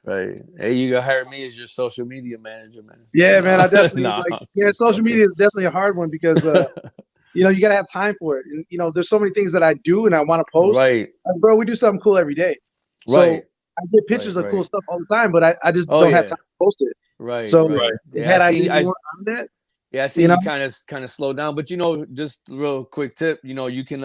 Right. Hey, you gotta hire me as your social media manager, man. Yeah, man. I definitely social media is definitely a hard one because you gotta have time for it. And there's so many things that I do and I want to post. Right. Like, bro, we do something cool every day. So right. I get pictures of cool stuff all the time, but I just don't have time to post it. Right. So Yeah, had I did more on that. Yeah, I see you kind of slow down, but just a real quick tip, you can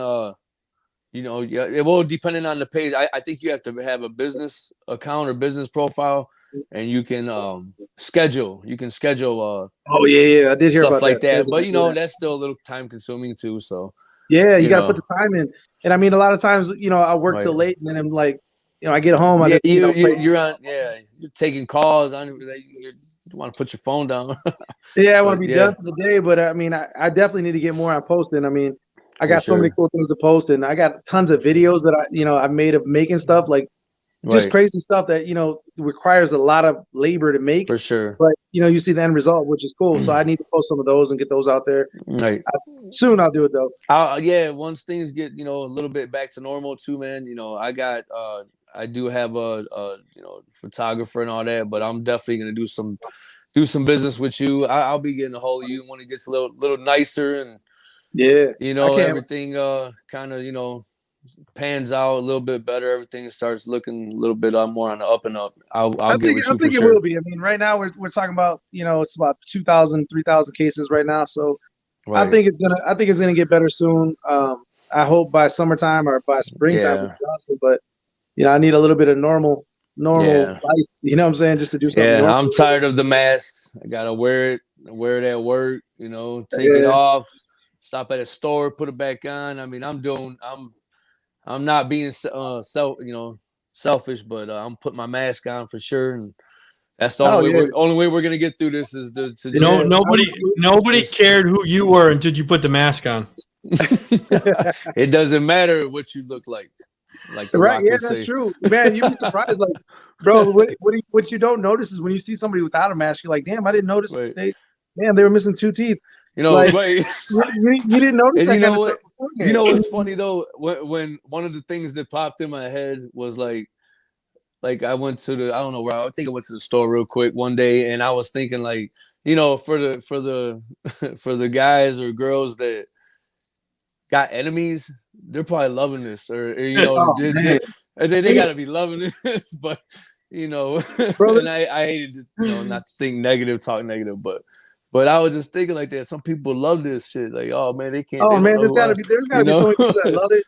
it will depending on the page. I think you have to have a business account or business profile, and you can schedule. You can schedule. Oh yeah, I did hear stuff about like that. But that's still a little time consuming too. So yeah, you gotta put the time in. And I mean, a lot of times, I work till late, and then I'm like, I get home. You're on. Yeah, you're taking calls. You want to put your phone down. Yeah, I want to be done for the day, but I mean, I definitely need to get more on posting. I mean, I got so many cool things to post, and I got tons of videos that I've made of making stuff, like just crazy stuff that requires a lot of labor to make. For sure. But you see the end result, which is cool. So I need to post some of those and get those out there. Right. Soon I'll do it though. Once things get a little bit back to normal too, man. I do have a photographer and all that, but I'm definitely gonna do some business with you. I'll be getting a hold of you when it gets a little nicer and everything kind of pans out a little bit better. Everything starts looking a little bit more on the up and up. I think it will be. I mean, right now we're talking about it's about 2,000, 3,000 cases right now. So I think it's gonna get better soon. I hope by summertime or by springtime. But I need a little bit of normal life, you know what I'm saying, just to do something. Yeah, normal. I'm tired of the masks. I gotta wear it at work, take it off, stop at a store, put it back on. I mean, I'm not being selfish, but I'm putting my mask on for sure, and that's the only way we're gonna get through this is to nobody cared who you were until you put the mask on. It doesn't matter what you look like. Like the Rock would that's say. true, man. You'd be surprised, like, bro. What you don't notice is when you see somebody without a mask, you're like, damn, I didn't notice. They were missing 2 teeth. You didn't notice that. You know what's funny though? When one of the things that popped in my head was like I went to I don't know where, I think I went to the store real quick one day, and I was thinking like, for the guys or girls that got enemies, they're probably loving this, or they gotta be loving this, but bro, and I hated to, not to think negative, talk negative, but I was just thinking like that. Some people love this shit, like, oh man, they can't. Oh man, there's gotta be so many people that love it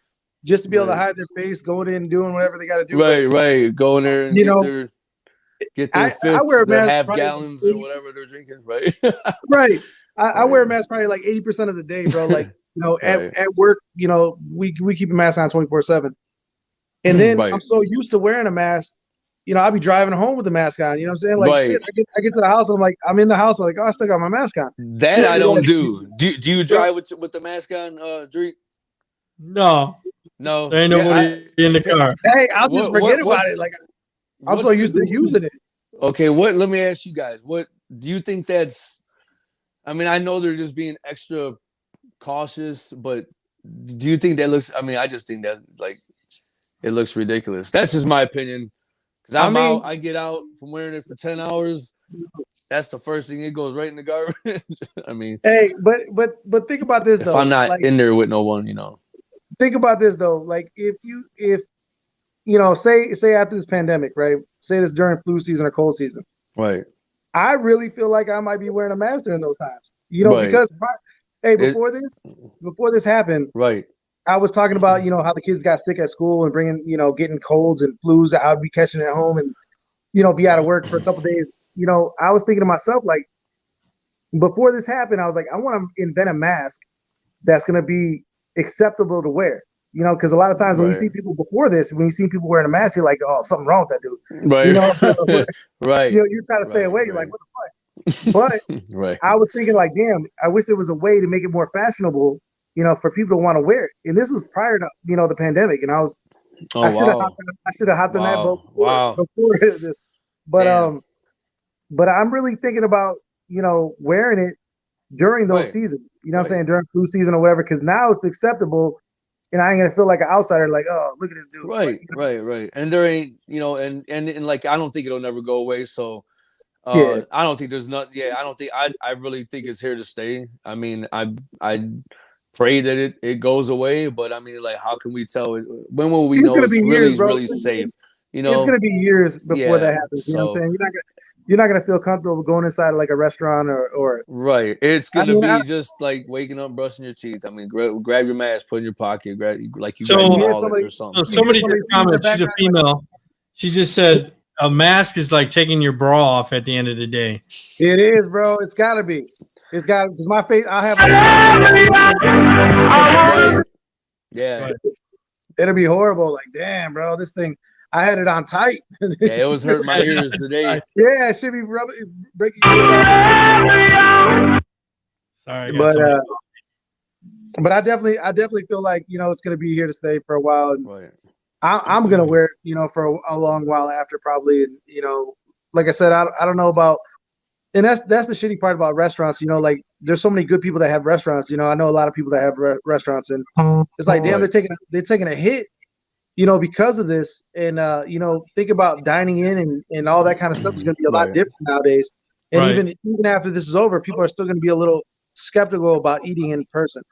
just to be able to hide their face, going in and doing whatever they gotta do. Right, go in there and get their fifth, their half gallons or whatever they're drinking, right? Right. I wear a mask probably like 80% of the day, bro. Like. At work, we keep a mask on 24/7, and then I'm so used to wearing a mask, I'll be driving home with the mask on. You know what I'm saying? Like, shit, I get to the house, and I'm in the house, I'm like, oh, I still got my mask on. That I don't do. Do you drive with the mask on, Drake? No. There ain't nobody in the car. Hey, I'll just forget about it. Like, I'm so used to using it. Okay, let me ask you guys. What do you think that's? I mean, I know they're just being extra cautious, but do you think that looks? I mean, I just think that it looks ridiculous. That's just my opinion. Because I get out from wearing it for 10 hours. That's the first thing, it goes right in the garbage. I mean, hey, but think about this though. If I'm not in there with no one, Think about this though. Like if say after this pandemic, right? Say this during flu season or cold season, right? I really feel like I might be wearing a mask during those times. Because. Hey, before this happened, right? I was talking about how the kids got sick at school and bringing getting colds and flus that I would be catching at home, and be out of work for a couple days, I was thinking to myself, like, before this happened, I was like, I want to invent a mask that's going to be acceptable to wear. Because a lot of times when you see people before this, when you see people wearing a mask, you're like, oh, something wrong with that dude. Right. Right. You're trying to stay away. You're like, what the fuck? But I was thinking, like, damn, I wish there was a way to make it more fashionable, for people to want to wear it. And this was prior to, the pandemic. And I should have hopped on that boat before this. But I'm really thinking about, wearing it during those seasons. You know what I'm saying? During flu season or whatever, because now it's acceptable. And I ain't gonna feel like an outsider, like, oh, look at this dude. Right. And there ain't, and like, I don't think it'll never go away. So I don't think there's not. Yeah, I don't think. I really think it's here to stay. I mean, I pray that it goes away, but I mean, like, how can we tell it? When will we know it's really safe? It's gonna be years before that happens. You know what I'm saying? You're not gonna feel comfortable going inside like a restaurant or right. It's gonna be just like waking up, brushing your teeth. I mean, grab your mask, put it in your pocket, grab like you grab your wallet or something. So somebody just commented. She's a female. She just said a mask is like taking your bra off at the end of the day. It is, bro. It's gotta be. It's got because my face. I have. Yeah. It'll be horrible. Like, damn, bro, this thing. I had it on tight. Yeah, it was hurting my ears today. Yeah, it should be breaking. Sorry, but I definitely feel like it's gonna be here to stay for a while. And I'm gonna wear it, for a long while after probably. And like I said, I don't know about. And that's the shitty part about restaurants. Like there's so many good people that have restaurants. I know a lot of people that have restaurants, and it's like, damn, they're taking a hit. Because of this, and think about dining in and all that kind of stuff is going to be a lot different nowadays. And even after this is over, people are still going to be a little skeptical about eating in person.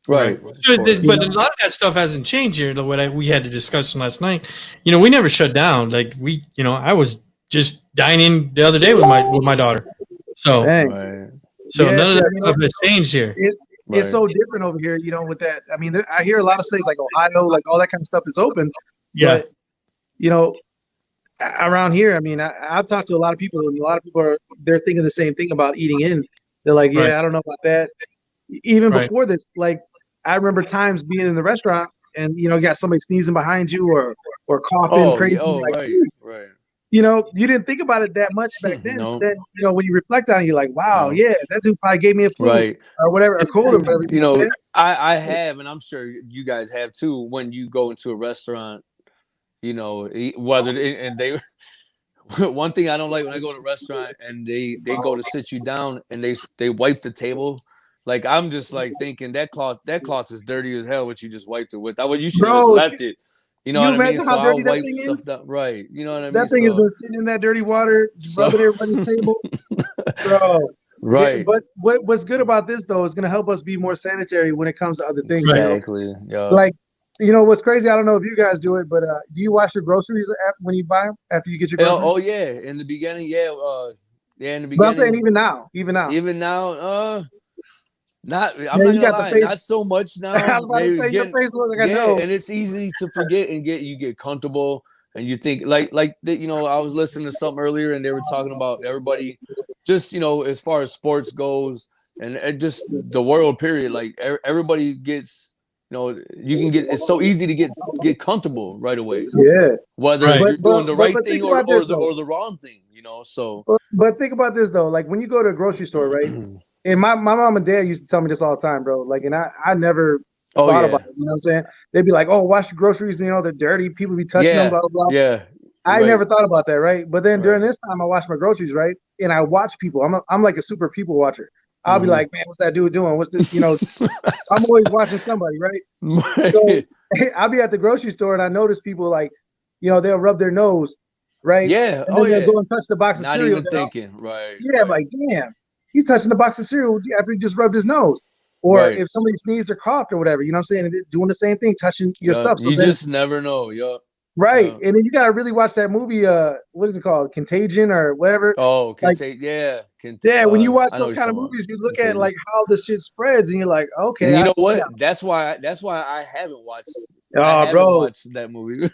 Right. But a lot of that stuff hasn't changed here. What we had a discussion last night. We never shut down. Like I was just dining the other day with my daughter. So none of that stuff has changed here. It's so different over here, with that. I mean, I hear a lot of states like Ohio, like all that kind of stuff is open. Yeah. But, around here, I mean, I've talked to a lot of people, and a lot of people they're thinking the same thing about eating in. They're like, yeah, I don't know about that. Even before this, like, I remember times being in the restaurant and, you got somebody sneezing behind you or coughing crazy. Right. You didn't think about it that much back then. No. Then, when you reflect on it, you're like, wow, that dude probably gave me a flu or whatever, a cold or whatever. I have, and I'm sure you guys have too, when you go into a restaurant, whether they one thing I don't like when I go to a restaurant and they go to sit you down and they wipe the table. Like, I'm just like thinking that cloth is dirty as hell, what you just wiped it with. You should have just left it. You know what I mean? So I'll wipe stuff down. Right. You know what I mean? That thing has been sitting in that dirty water, rubbing everybody's table. Bro. Right. But what's good about this, though, is going to help us be more sanitary when it comes to other things. Exactly. Yeah. Like, what's crazy, I don't know if you guys do it, but do you wash your groceries when you buy them after you get your groceries? Oh, yeah. In the beginning, yeah. In the beginning. But I'm saying even now. Not not so much now. I was about to say, your face looks like I know. And it's easy to forget and you get comfortable and you think like that. I was listening to something earlier and they were talking about everybody just as far as sports goes and just the world period. Like everybody gets you can get. It's so easy to get comfortable right away. Yeah. Whether you're doing the right thing or the wrong thing. So. But think about this though. Like when you go to a grocery store, right? And my mom and dad used to tell me this all the time, bro. Like, and I never thought about it. You know what I'm saying? They'd be like, "Oh, wash your groceries. They're dirty. People be touching them." Blah blah blah. Yeah. I never thought about that, right? But then during this time, I wash my groceries, right? And I watch people. I'm like a super people watcher. I'll be like, man, what's that dude doing? What's this? I'm always watching somebody, right? So I'll be at the grocery store and I notice people like, they'll rub their nose, right? Yeah. And then they'll go and touch the box of cereal. Not even thinking, right? Yeah, I'm like, damn. He's touching the box of cereal after he just rubbed his nose. Or if somebody sneezed or coughed or whatever, you know what I'm saying? They're doing the same thing, touching your stuff. So just never know. Right. And then you got to really watch that movie. What is it called? Contagion or whatever. Oh, Contagion. Yeah. When you watch those kind of movies, you look at like how the shit spreads and you're like, okay. And you know what? That's why I haven't watched I haven't bro, watched that movie.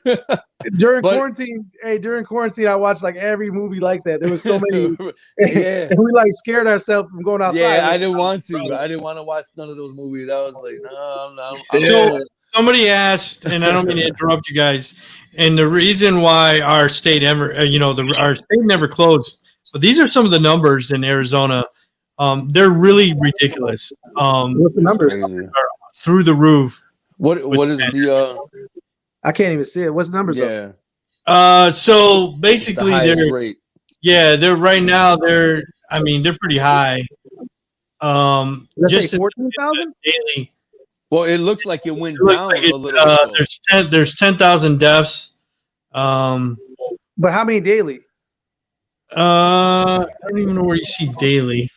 during But- quarantine, I watched like every movie like that. There was so many, Yeah. and we like scared ourselves from going outside. Yeah, Like, I didn't want to. I didn't want to watch none of those movies. I was like, no, I'm So somebody asked, and I don't mean to interrupt you guys, and the reason why our state our state never closed, but these are some of the numbers in Arizona. They're really ridiculous. what's the numbers? crazy. Through the roof. What is the I can't even see it. What's the numbers? Though? So the basically highest rate? they're right now they're pretty high. Does that Just say 14,000? daily. Well, it looks like it went It looks down like a little bit. there's 10,000 deaths. But how many daily? I don't even know where you see daily.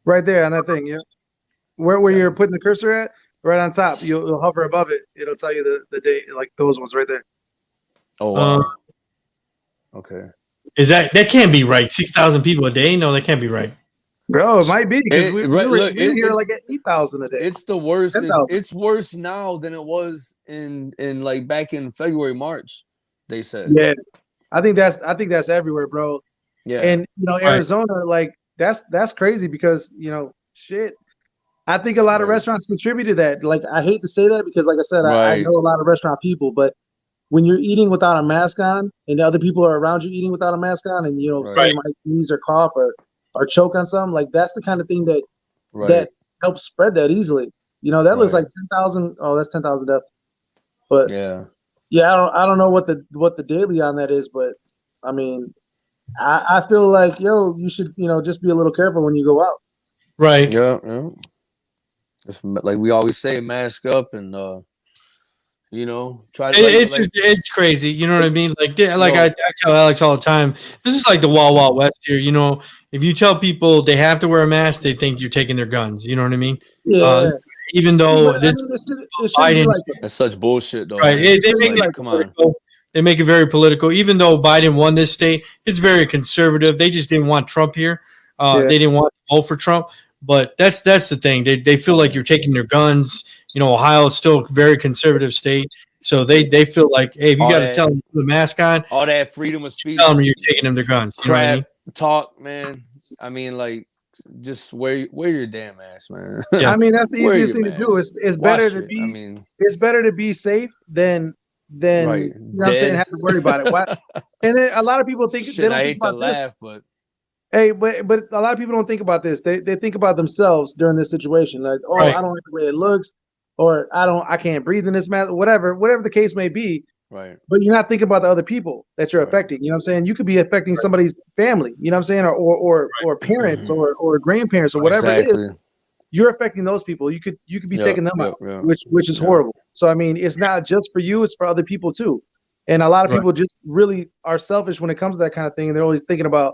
Right there on that thing, yeah. Where you're putting the cursor at, right on top. You'll hover above it. It'll tell you the date, like those ones right there. Oh, wow. Okay. Is that can't be right? 6,000 people a day? No, that can't be right. Bro, it might be because we were here it's like at 8,000 a day. It's the worst. 10,000. It's worse now than it was in like back in February, March. They said. Yeah, I think that's everywhere, bro. Yeah. And Arizona, like that's crazy because shit. I think a lot of Right. restaurants contribute to that. Like I hate to say that because, like I said, I Right. know a lot of restaurant people, but when you're eating without a mask on and the other people are around you eating without a mask on, and Right. somebody might sneeze or cough or choke on something, like that's the kind of thing that Right. that helps spread that easily. That looks Right. like 10,000. Oh, that's 10,000 deaths. But Yeah. I don't know what the daily on that is, but I mean, I feel like you should just be a little careful when you go out. Right. Yeah. Yeah. It's like we always say, mask up and try to. It's crazy. You know what I mean? Like No. I tell Alex all the time, this is like the Wild West here. If you tell people they have to wear a mask, they think you're taking their guns. You know what I mean? Yeah. Even though But, this it shouldn't be Biden, like that. That's such bullshit, though. right? Man. They make Like, it come on. political. They make it very political. Even though Biden won this state, it's very conservative. They just didn't want Trump here. They didn't want to vote for Trump. But that's the thing. They feel like you're taking their guns. Ohio is still a very conservative state, so they feel like, hey, if you got to tell them to put a mask on, All that freedom of speech. tell them you're taking them their guns. You know what I mean? Talk, man. I mean, like, just wear your damn ass, man. Yeah. I mean, that's the Wear easiest your thing to do. mask. It's better Wash to it. be. I mean, It's better to be safe than right. you know what I'm saying, have to worry about it. Why? And then a lot of people think Shit, they don't I think hate to about this. laugh, but Hey, but a lot of people don't think about this. They think about themselves during this situation. Like, oh, Right. I don't like the way it looks, or I can't breathe in this mask, whatever the case may be. right. But you're not thinking about the other people that you're Right. affecting. You know what I'm saying? You could be affecting somebody's family. You know what I'm saying, or parents, or grandparents, or whatever it is. Exactly. You're affecting those people. You could be Yeah, taking them yeah, out, yeah. which is Yeah. horrible. So I mean, it's not just for you; it's for other people too. And a lot of Right. people just really are selfish when it comes to that kind of thing, and they're always thinking about,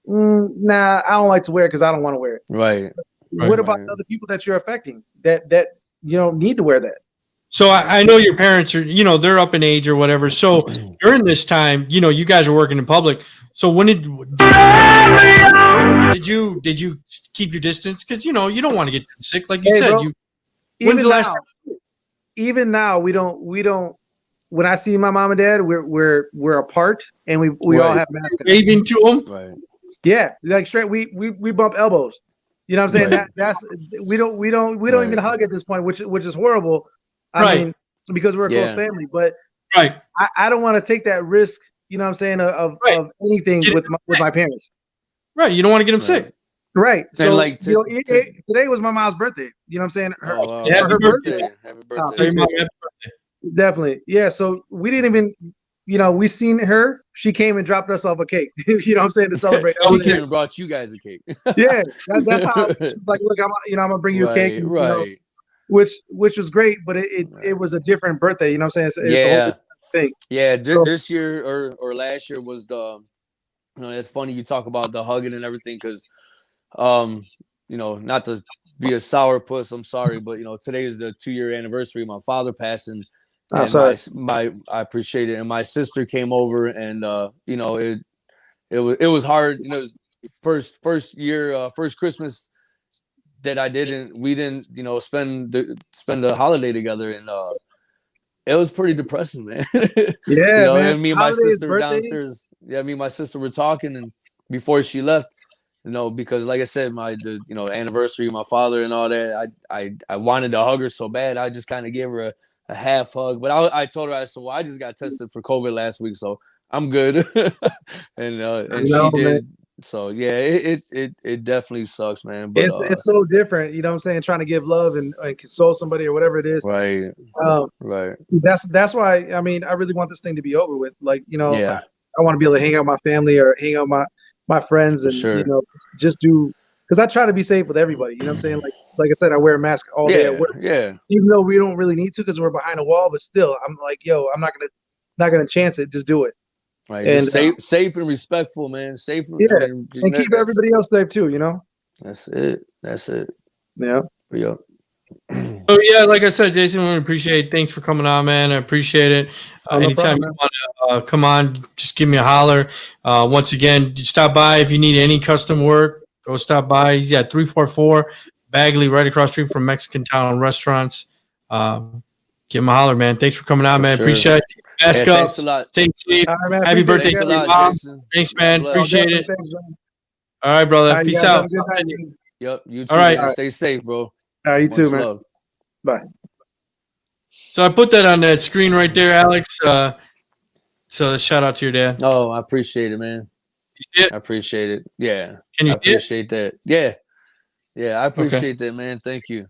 nah, I don't like to wear it because I don't want to wear it. Right. What about Right. the other people that you're affecting that need to wear that? So I know your parents are, they're up in age or whatever. So during this time, you guys are working in public. So when did you keep your distance? Because you don't want to get sick, like you Hey, said. bro, When's the last time? Even now, we don't. When I see my mom and dad, we're apart, and we all Right. have masks on. Waving to them? Right. Yeah, like straight. We bump elbows. You know what I'm saying? Right. That's we don't Right. even hug at this point, which is horrible. I Right. mean, because we're a close Yeah. family, but Right. I don't want to take that risk. You know what I'm saying, of anything Get with my parents. Right. You don't want to get them Right. sick. Right. And So like today was my mom's birthday. You know what I'm saying? Oh, wow. Happy her birthday. Happy Oh, birthday. Hey, Mom, happy birthday. Definitely. Yeah. So we didn't even, we seen her. She came and dropped us off a cake. You know what I'm saying, to celebrate. She came and brought you guys a cake. Yeah. That's how she's like, look, I'm gonna bring you a cake. Right. and, Right. which was great, but it was a different birthday. You know what I'm saying? It's a whole Yeah. different thing. Yeah. So- This year or last year was the. It's funny you talk about the hugging and everything because, not to be a sourpuss. I'm sorry, but today is the 2-year anniversary of my father passing. Oh, And sorry. I appreciate it. And my sister came over, and it was hard. First year, first Christmas that we didn't spend the holiday together, and It was pretty depressing, man. Yeah, man. And me and my Holidays, sister birthdays. downstairs. Yeah, me and my sister were talking, and before she left, because like I said, the anniversary of my father and all that, I wanted to hug her so bad. I just kind of gave her a half hug, but I told her, I said, well, I just got tested for COVID last week, so I'm good. and she did. Man. So yeah, it definitely sucks, man. But it's so different, you know what I'm saying? Trying to give love and console somebody or whatever it is. right. Right. That's why, I mean, I really want this thing to be over with. Like, Yeah. I want to be able to hang out with my family or hang out with my friends and, sure. just do, because I try to be safe with everybody. You know what I'm saying? Like I said, I wear a mask all day at work. Yeah. Even though we don't really need to because we're behind a wall, but still, I'm like, yo, I'm not gonna chance it. Just do it. Right. And just safe and respectful, man. Safe. Yeah. And keep everybody else safe too. That's it. Yeah. Yep. So yeah, like I said, Jason, we appreciate it. Thanks for coming on, man. I appreciate it. No Anytime problem, you want to come on, just give me a holler. Once again, stop by if you need any custom work. Go stop by. He's at 344 Bagley, right across the street from Mexican Town Restaurants. Give him a holler, man. Thanks for coming on, man. Sure. Appreciate it. Mask up. Thanks a lot. Stay safe. All right, man, Happy birthday appreciate to it. your mom. Jason. Thanks, man. God bless. Appreciate it. Thanks, John. All right, brother. All right, Peace you guys out. have a good night. Yep. You too. All right. Man. Stay safe, bro. All right, you too, Much man. love. Bye. So I put that on that screen right there, Alex. So shout out to your dad. Oh, I appreciate it, man. You see it? I appreciate it. Yeah. Can you I see it? appreciate that. Yeah. Yeah, I appreciate that, man. Thank you.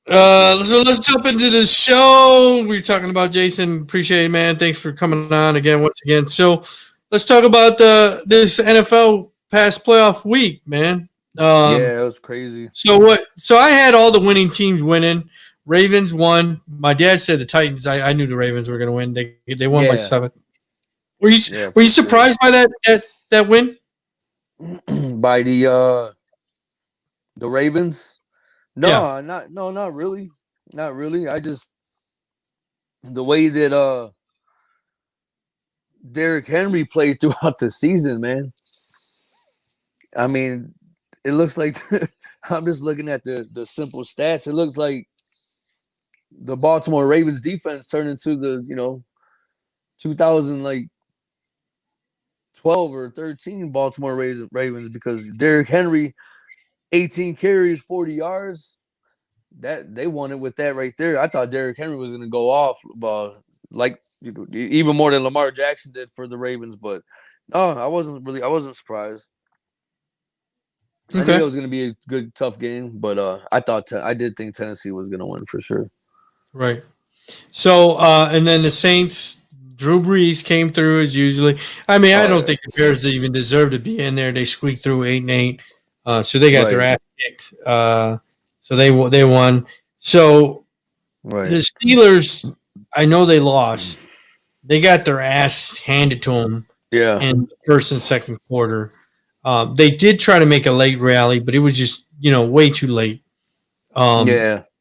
So let's jump into the show. We're talking about Jason. Appreciate it, man. Thanks for coming on once again. So let's talk about this NFL past playoff week, man. Yeah, it was crazy. So I had all the winning teams winning. Ravens won. My dad said the Titans. I knew the Ravens were going to win. They won by 7. Were you surprised by that win? By the Ravens? No, Yeah. not really. Not really. I just the way that Derrick Henry played throughout the season, man. I mean, it looks like I'm just looking at the simple stats. It looks like the Baltimore Ravens defense turned into the 2012 or 13 Baltimore Ravens because Derrick Henry 18 carries, 40 yards. That they won it with that right there. I thought Derrick Henry was going to go off, even more than Lamar Jackson did for the Ravens. But no, I wasn't surprised. Okay. I knew it was going to be a good, tough game, but I did think Tennessee was going to win for sure. Right. So and then the Saints. Drew Brees came through as usually. I mean, I don't think the Bears even deserve to be in there. They squeaked through 8-8. So they got their ass kicked. So they won. So the Steelers, I know they lost. They got their ass handed to them in the first and second quarter. They did try to make a late rally, but it was just, way too late. I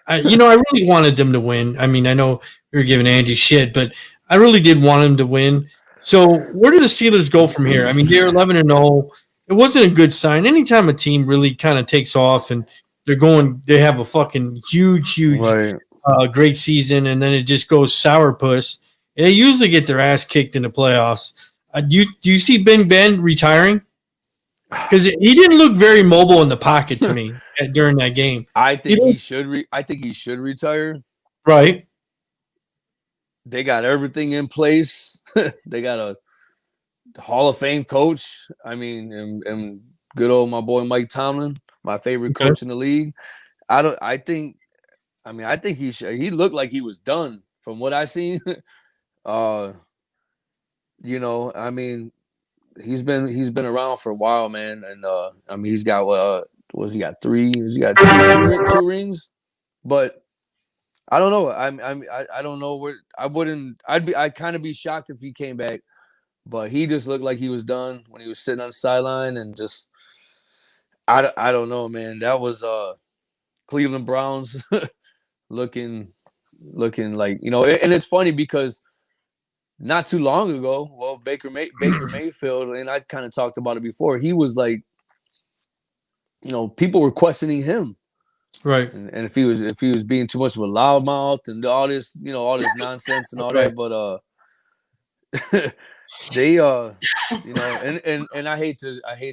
really wanted them to win. I mean, I know we were giving Andy shit, but I really did want them to win. So where do the Steelers go from here? I mean, they're 11-0. It wasn't a good sign. Anytime a team really kind of takes off and they have a fucking huge, great season, and then it just goes sourpuss. They usually get their ass kicked in the playoffs. Do you see Ben retiring? Because he didn't look very mobile in the pocket to me during that game. I think he should. I think he should retire. Right. They got everything in place. They got a Hall of Fame coach. I mean, and good old my boy Mike Tomlin, my favorite coach in the league. I think he should. He looked like he was done from what I seen. I mean, he's been around for a while, man, and I mean, he's got he got 3? He's got two rings, but I don't know. I don't know where I'd kind of be shocked if he came back, but he just looked like he was done when he was sitting on the sideline and just I don't know, man. That was Cleveland Browns looking like, and it's funny because not too long ago, Baker Mayfield, and I kind of talked about it before, he was like, people were questioning him. Right. And if he was being too much of a loudmouth and all this, all this nonsense and all that, but they and I hate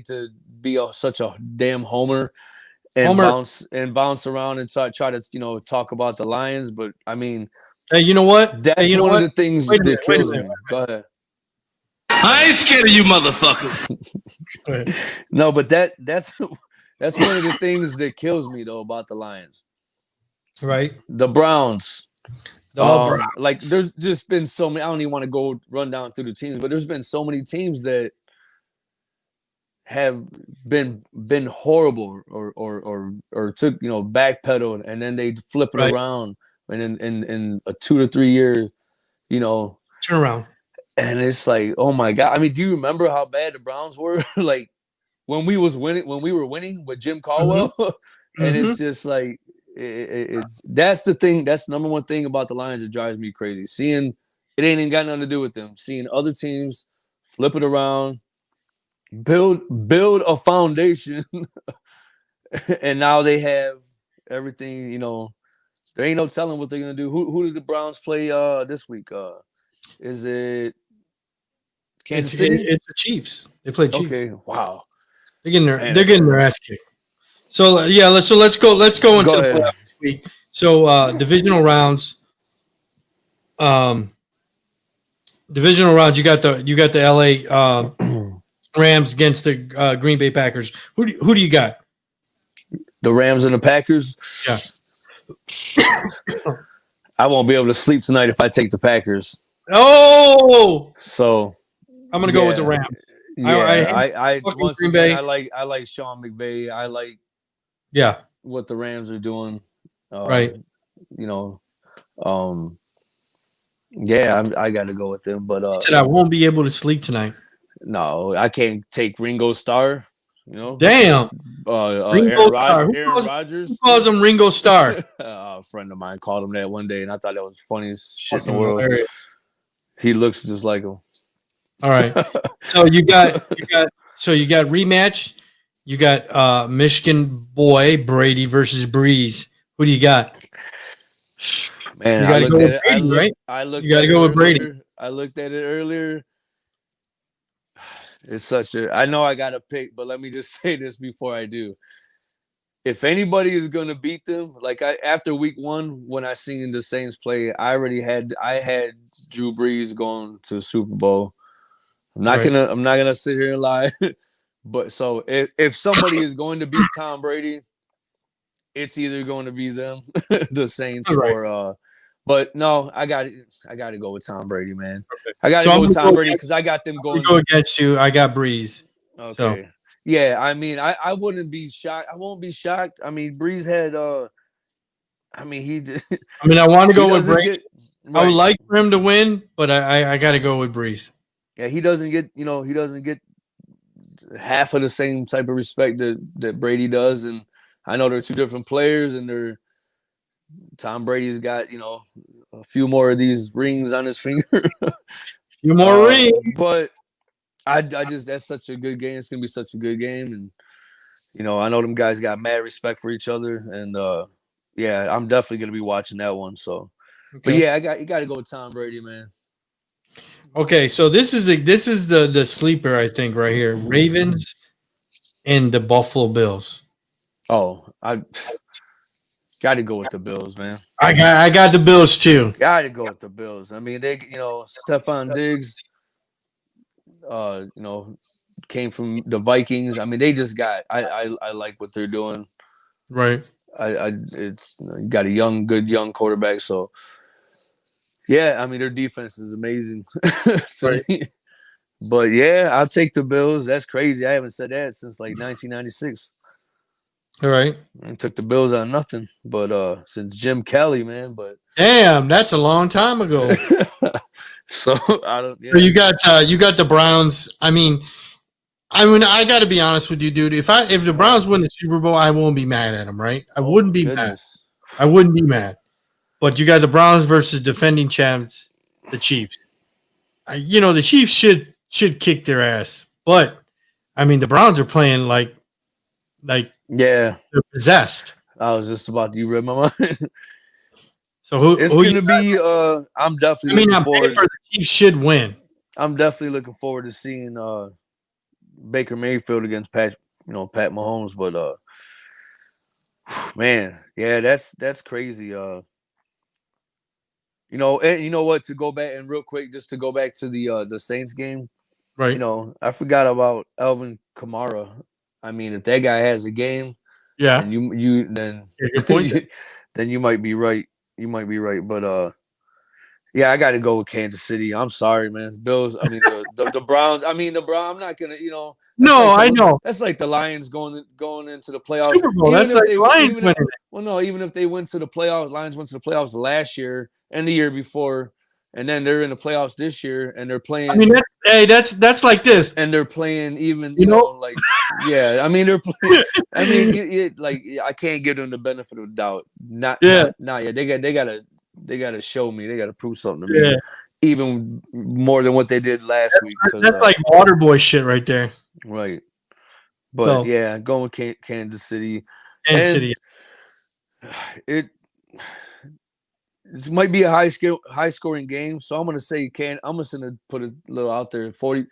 to be such a damn homer and bounce around and try to talk about the Lions, but I mean, hey, you know what? That's one of the things that kills me. Go ahead. I ain't scared of you motherfuckers. No, but that's one of the things that kills me though about the Lions. Right. The Browns. Browns. Like there's just been so many. I don't even want to go run down through the teams, but there's been so many teams that have been horrible or took backpedaled and then they flip it around and in a 2 to 3 year turn around. And it's like, oh my God. I mean, do you remember how bad the Browns were? Like when we were winning with Jim Caldwell? Mm-hmm. And it's just like that's the thing. That's the number one thing about the Lions that drives me crazy. Seeing it ain't even got nothing to do with them. Seeing other teams flip it around, build a foundation, and now they have everything. There ain't no telling what they're gonna do. Who did the Browns play this week? Is it Kansas City? It's the Chiefs. They play Chiefs. Okay, wow. They're getting their ass kicked. So let's go into the playoffs this week. So divisional rounds. You got the LA Rams against the Green Bay Packers. Who do you got? The Rams and the Packers. Yeah. I won't be able to sleep tonight if I take the Packers. Oh, so I'm gonna go with the Rams. Yeah, I once Green again, Bay. I like Sean McVay. I like what the Rams are doing. Right. I got to go with them. But I said I won't be able to sleep tonight. No, I can't take Ringo Starr. Damn. Ringo Starr. Aaron Rodgers. Who calls him Ringo Starr? A friend of mine called him that one day, and I thought that was the funniest shit in the world. Hilarious. He looks just like him. All right. So you got rematch. You got Michigan boy Brady versus Breeze. Who do you got? Man, you got to go with Brady, right? You got to go with Brady. I looked at it earlier. It's such a. I know I got to pick, but let me just say this before I do. If anybody is going to beat them, like after week 1, when I seen the Saints play, I had Drew Brees going to the Super Bowl. I'm not gonna sit here and lie. But so if somebody is going to beat Tom Brady, it's either going to be them, the Saints, or but no, I got to go with Tom Brady, man. Okay. I got to go with Tom Brady because I got them going. Go against you. I got Breeze. Okay. So. Yeah, I mean, I wouldn't be shocked. I won't be shocked. I mean, Breeze had he did. I mean, I want to go with Brady. I would like for him to win, but I got to go with Breeze. Yeah, he doesn't get half of the same type of respect that Brady does, and I know they're two different players, and Tom Brady's got a few more of these rings on his finger. few more rings, but I just that's such a good game. It's gonna be such a good game, and I know them guys got mad respect for each other, and I'm definitely gonna be watching that one. So, but yeah, you got to go with Tom Brady, man. Okay, so this is the sleeper, I think, right here. Ravens and the Buffalo Bills. Oh, I got to go with the Bills, man. I got the Bills too. Got to go with the Bills. I mean, they, Stephon Diggs, came from the Vikings. I mean, they just got. I like what they're doing. Right. It's you got a good young quarterback, so. Yeah, I mean, their defense is amazing. Right. But, yeah, I'll take the Bills. That's crazy. I haven't said that since, 1996. All right. I took the Bills on nothing. But since Jim Kelly, man. But damn, that's a long time ago. So, I don't. Yeah. So you got the Browns. I mean, I got to be honest with you, dude. If the Browns win the Super Bowl, I won't be mad at them, right? I wouldn't be mad. I wouldn't be mad. But you got the Browns versus defending champs, the Chiefs. The Chiefs should kick their ass. But I mean, the Browns are playing like they're possessed. I was just about you read my mind. So it's who gonna be. I'm definitely. on paper, the Chiefs should win. I'm definitely looking forward to seeing Baker Mayfield against Pat Mahomes. But man, yeah, that's crazy. And you know what? To go back and real quick, just to go back to the Saints game, right? I forgot about Alvin Kamara. I mean, if that guy has a game, yeah, and you then good point. Then you might be right. You might be right, but yeah, I got to go with Kansas City. I'm sorry, man. Bills. I mean, the Browns. I mean, the Browns. I'm not gonna, No, I know. That's like the Lions going into the playoffs. Super Bowl. That's like the Lions winning. Well, no, even if they went to the playoffs, Lions went to the playoffs last year and the year before, and then they're in the playoffs this year, and they're playing. I mean, that's like this, and they're playing even, like, yeah. I mean, they're playing. I mean, I can't give them the benefit of the doubt. Not yet. They got to show me. They got to prove something to me, even more than what they did last week. That's like water boy shit right there. Right. But yeah, going with Kansas City. Kansas City. It might be a high scoring game, so I'm gonna say I'm just gonna put a little out there. 40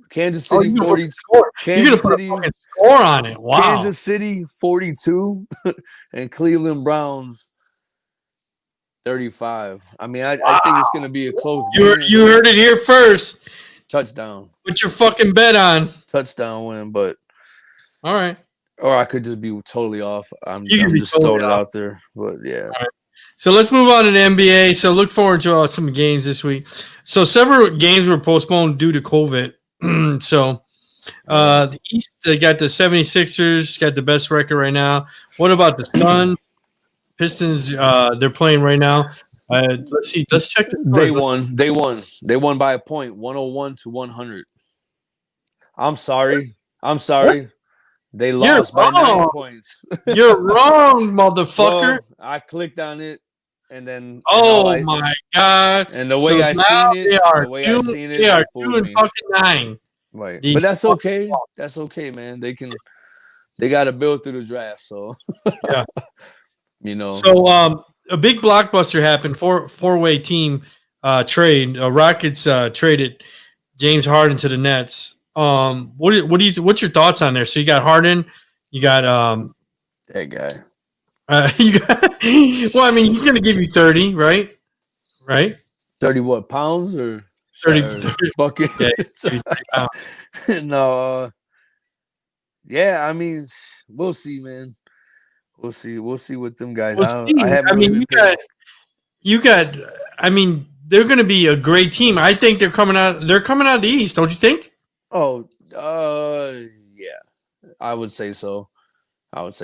Kansas City 40 score. Kansas City score on it. Wow. Kansas City 42 and Cleveland Browns 35. I mean, I think it's gonna be a close game. You heard it here first. Touchdown. Put your fucking bet on. Touchdown win, but all right. Or I could just be totally off. I'm just throwing it out there. But yeah. Right. So let's move on to the NBA. So look forward to some games this week. So several games were postponed due to COVID. So the East, they got the 76ers, got the best record right now. What about the Suns? Pistons, they're playing right now. Let's see. Let's check the scores. They won by a point, 101-100. I'm sorry. What? They lost by 9 points. You're wrong, motherfucker. Well, I clicked on it, and then my god! And the way I seen it, they are 2-9. Right, but that's okay. That's okay, man. They got to build through the draft. So yeah, So a big blockbuster happened. Four-way team trade. Rockets traded James Harden to the Nets. What's your thoughts on there? So you got Harden, you got that guy. You got well, I mean, he's gonna give you 30, right? 30 what, pounds or 30 buckets? No, yeah, I mean, we'll see, man. We'll see with them guys. You got. I mean, they're going to be a great team. I think they're coming out of the East. Don't you think? Oh, yeah. I would say so. Don't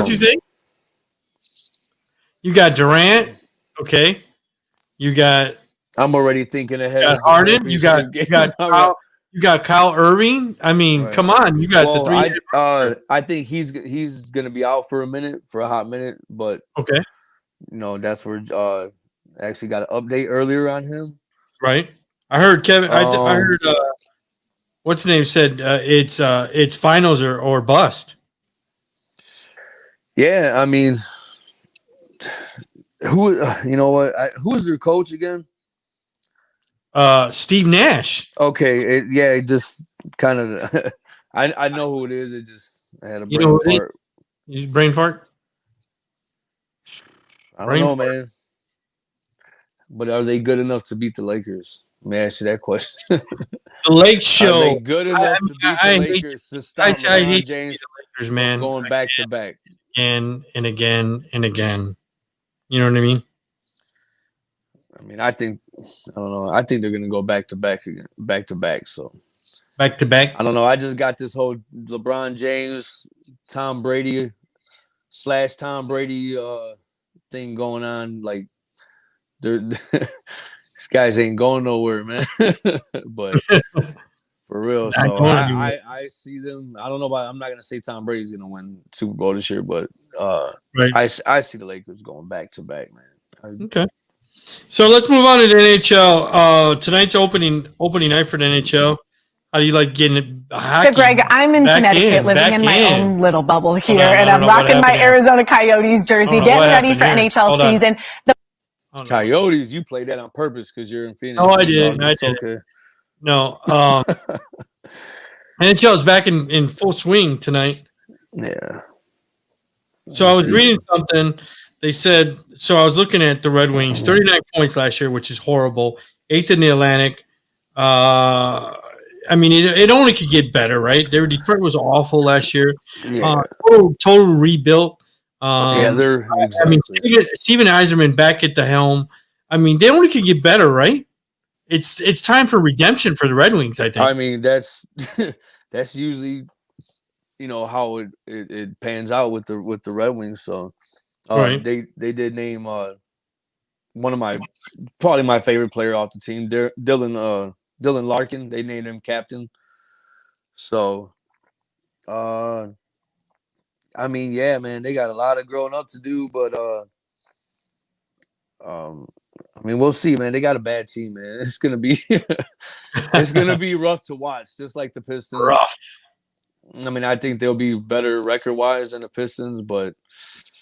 you think? You got Durant. Okay. You got. I'm already thinking ahead. You got Harden. You got Kyle Irving. I mean, come on. You got the three. I think he's gonna be out for a hot minute, but okay. That's where actually got an update earlier on him. Right. I heard Kevin. I heard what's the name said it's finals or bust. Yeah, I mean, who's their coach again? Steve Nash. Okay, it just kind of. I know who it is. I had a brain fart. Brain fart. I don't know, man. But are they good enough to beat the Lakers? Let me ask you that question. The Lake Show. Are they good enough to beat the Lakers to stop LeBron James the Lakers, man. Going back to back again and again and again? You know what I mean? I mean, I don't know. I think they're gonna go back to back again, back to back. So back to back. I don't know. I just got this whole LeBron James, Tom Brady / Tom Brady thing going on. Like, these guys ain't going nowhere, man. But for real, so I see them. I don't know about. I'm not gonna say Tom Brady's gonna win Super Bowl this year, but I see the Lakers going back to back, man. Okay. So let's move on to the NHL. Tonight's opening night for the NHL. How do you like getting So, Greg, I'm in Connecticut, living in my own little bubble here, and I'm rocking my Arizona Coyotes jersey, getting ready for NHL season. Coyotes, you played that on purpose because you're in Phoenix. Oh, I did. Okay. No. NHL is back in full swing tonight. Yeah. So I was reading something. They said, so I was looking at the Red Wings, 39 points last year, which is horrible. 8th in the Atlantic. I mean, it only could get better, right? Detroit was awful last year. Yeah. Total rebuilt. They're exactly. I mean, Steven Yzerman back at the helm. I mean, they only could get better, right? It's time for redemption for the Red Wings, I think. I mean, that's usually, how it pans out with the Red Wings. So right. They did name one of probably my favorite player off the team, Dylan Larkin. They named him captain. So I mean, yeah, man, they got a lot of growing up to do, but I mean, we'll see, man. They got a bad team, man. It's gonna be rough to watch, just like the Pistons. Rough. I mean, I think they'll be better record-wise than the Pistons, but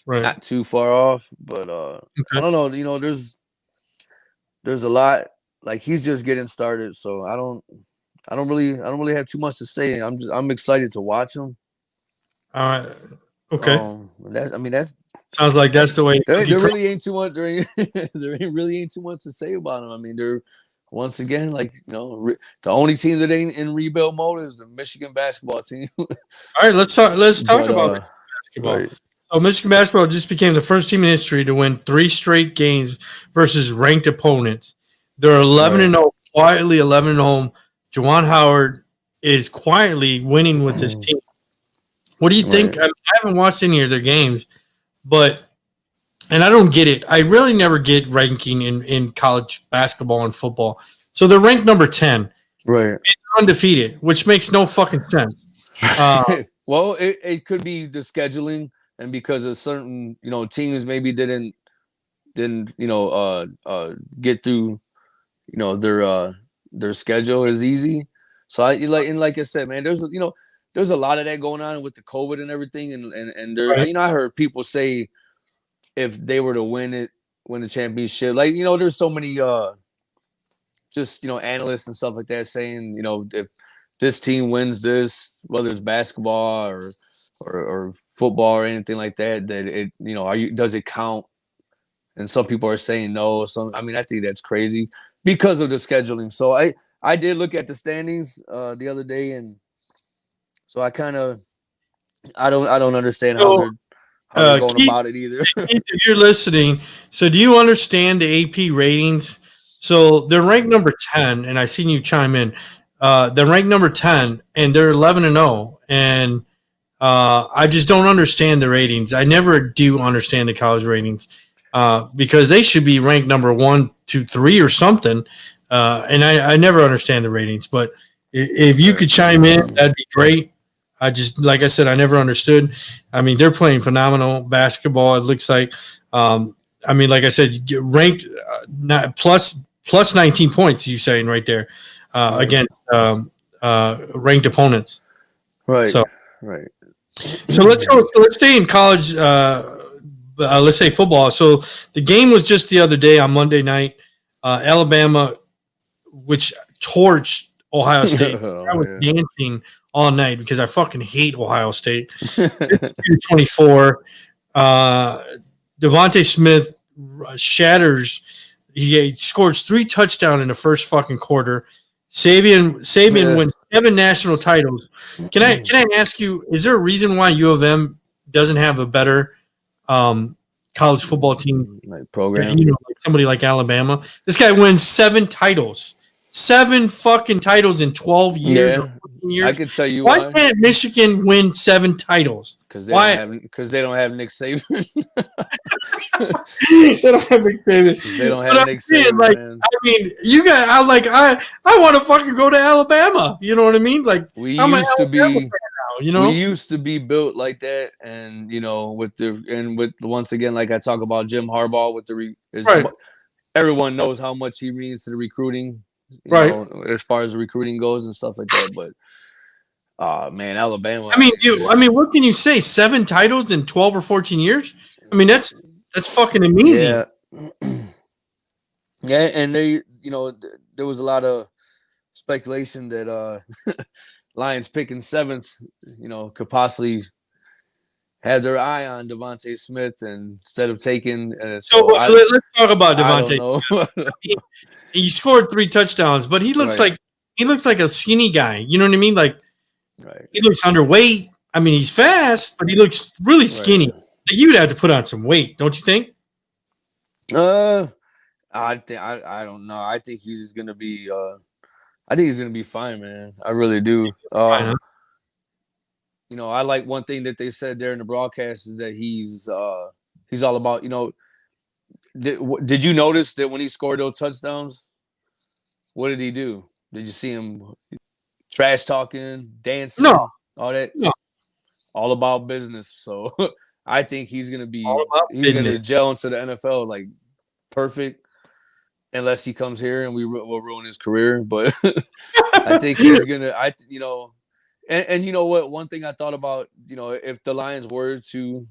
not too far off. But I don't know. There's a lot. Like, he's just getting started, so I don't really have too much to say. I'm excited to watch him. All right. Okay. That's sounds like that's the way. There really ain't too much. There really ain't too much to say about them. I mean, they're once again, the only team that ain't in rebuild mode is the Michigan basketball team. All right, let's talk about basketball. Right. So Michigan basketball just became the first team in history to win 3 straight games versus ranked opponents. They're 11-0, quietly 11-0. Juwan Howard is quietly winning with his team. What do you think? I haven't watched any of their games, and I don't get it. I really never get ranking in college basketball and football. So they're ranked number 10. Right. Undefeated, which makes no fucking sense. Well, it could be the scheduling, and because of certain, teams maybe didn't get through, their schedule is easy. So like I said, man, there's a lot of that going on with the COVID and everything, and there, I heard people say if they were to win the championship, there's so many analysts and stuff like that saying, if this team wins this, whether it's basketball or football or anything like that, that it does it count? And some people are saying no. I think that's crazy because of the scheduling. So I did look at the standings the other day, and so I don't understand how they're going about it either. If you're listening, so do you understand the AP ratings? So they're ranked number 10, and I seen you chime in. They're ranked number 10, and they're 11-0, and I just don't understand the ratings. I never do understand the college ratings because they should be ranked number 1, 2, 3 or something, and I never understand the ratings. But if you could chime in, that'd be great. I just, like I said, I never understood. I mean, they're playing phenomenal basketball. It looks like, like I said, ranked plus 19 points. You're saying right there against ranked opponents. Right. So right. So let's stay in college. Let's say football. So the game was just the other day on Monday night. Alabama, which torched Ohio State. I was dancing all night because I fucking hate Ohio State. 24. Devontae Smith shatters. He scores 3 touchdowns in the first fucking quarter. Saban wins 7 national titles. Can I ask you, is there a reason why U of M doesn't have a better college football team program? Like somebody like Alabama. This guy wins 7 titles. 7 fucking titles in 12 years. Yeah, years. I can tell you why can't Michigan win 7 titles? Because they don't have Nick Saban. They don't have Nick Saban. They don't have Nick Saban. Man. I mean, you guys. I want to fucking go to Alabama. You know what I mean? Like we used to be built like that, and with once again, like I talk about Jim Harbaugh with everyone knows how much he means to the recruiting. right? As far as recruiting goes and stuff like that. But man, Alabama. I mean, what can you say? 7 titles in 12 or 14 years. I mean, that's fucking amazing. Yeah. Yeah, and they, there was a lot of speculation that Lions picking 7th, could possibly have their eye on Devontae Smith and instead of taking. Let's talk about Devontae. He scored 3 touchdowns, but he looks like a skinny guy. You know what I mean? Like, he looks underweight. I mean, he's fast, but he looks really skinny. Like, you'd have to put on some weight, don't you think? I don't know. I think he's gonna be. I think he's gonna be fine, man. I really do. I like one thing that they said there in the broadcast is that he's all about. Did you notice that when he scored those touchdowns, what did he do? Did you see him trash talking, dancing, all that? No. All about business. So I think he's gonna be. He's gonna gel into the NFL like perfect. Unless he comes here and we will ruin his career, but I think he's gonna. And you know what? One thing I thought about, if the Lions were to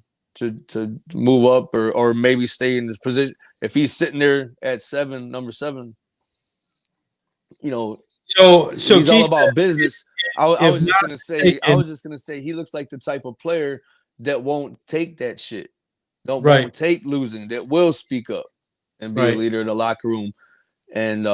move up or maybe stay in this position, if he's sitting there at number 7, so he's all about business. I was just gonna say he looks like the type of player that won't take that shit, won't take losing, that will speak up and be a leader in the locker room, and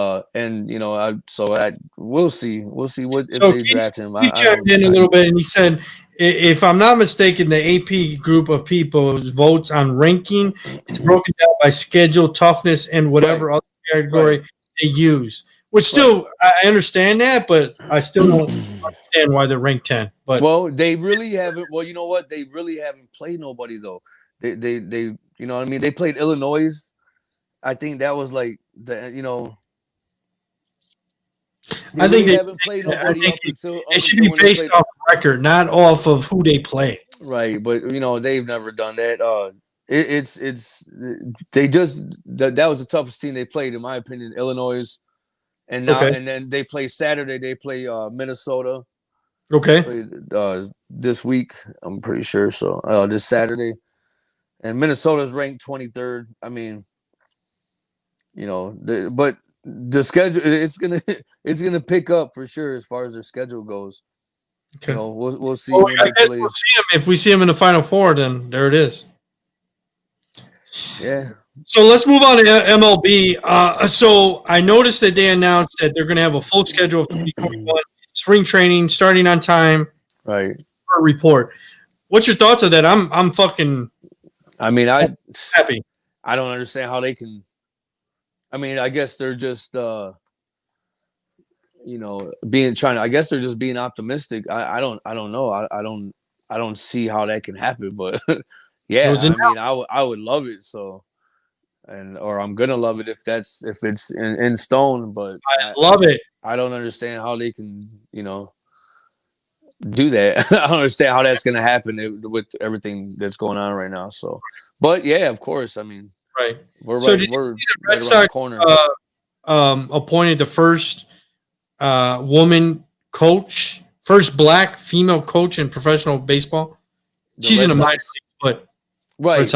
we'll see what if they draft him. He chimed in a little bit and he said, if I'm not mistaken, the AP group of people votes on ranking. It's broken down by schedule, toughness, and whatever other category they use. Which still, I understand that, but I still don't understand why they're ranked 10. But they really haven't. Well, you know what? They really haven't played nobody though. They you know what I mean? They played Illinois. I think that was like the. I think they haven't played nobody up until. It should be based off record, not off of who they play. Right, but they've never done that. They just that was the toughest team they played, in my opinion, Illinois. And now and then they play Saturday. They play Minnesota. Okay. This week, I'm pretty sure. So this Saturday, and Minnesota's ranked 23rd. I mean, but the schedule it's gonna pick up for sure as far as their schedule goes. Okay. We'll see. Well, I guess we'll see him. If we see him in the Final Four, then there it is. Yeah. So let's move on to MLB. So I noticed that they announced that they're going to have a full schedule of 2021 spring training starting on time. Right. For a report. What's your thoughts on that? I'm fucking. I mean, happy. I don't understand how they can. I mean, I guess they're just, I guess they're just being optimistic. I don't know. I don't see how that can happen, but yeah, I would love it. So. Or I'm gonna love it if it's in stone, but I love it. I don't understand how they can, do that. I don't understand how that's gonna happen with everything that's going on right now. So, but yeah, of course. I mean, right. We're so right. We're the Red Sox corner. Appointed the first woman coach, first black female coach in professional baseball. She's in a minor league, but right.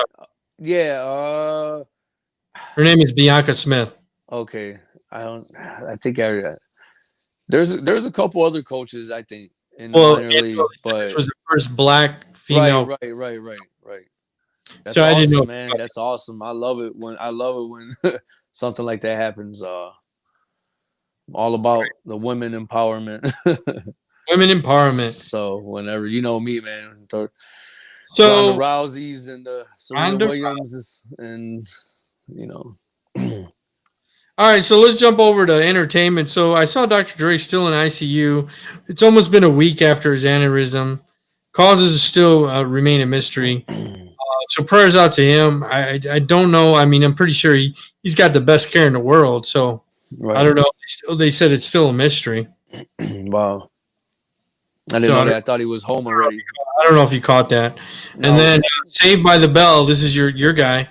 Yeah. Her name is Bianca Smith. Okay, there's a couple other coaches I think in the minor league, but this was the first black female. Right. That's so awesome, I didn't know, man. That's awesome. I love it when something like that happens. All about the women empowerment. Women empowerment. So whenever me, man. So the Rouseys and the Serena Williams and. All right, so let's jump over to entertainment. So I saw Dr. Dre still in ICU. It's almost been a week after his aneurysm. Causes still remain a mystery. So prayers out to him. I don't know. I mean, I'm pretty sure he's got the best care in the world. So I don't know. They said it's still a mystery. Wow. I didn't know that. I thought he was home already. I don't know if you caught that. No. And then Saved by the Bell. This is your guy.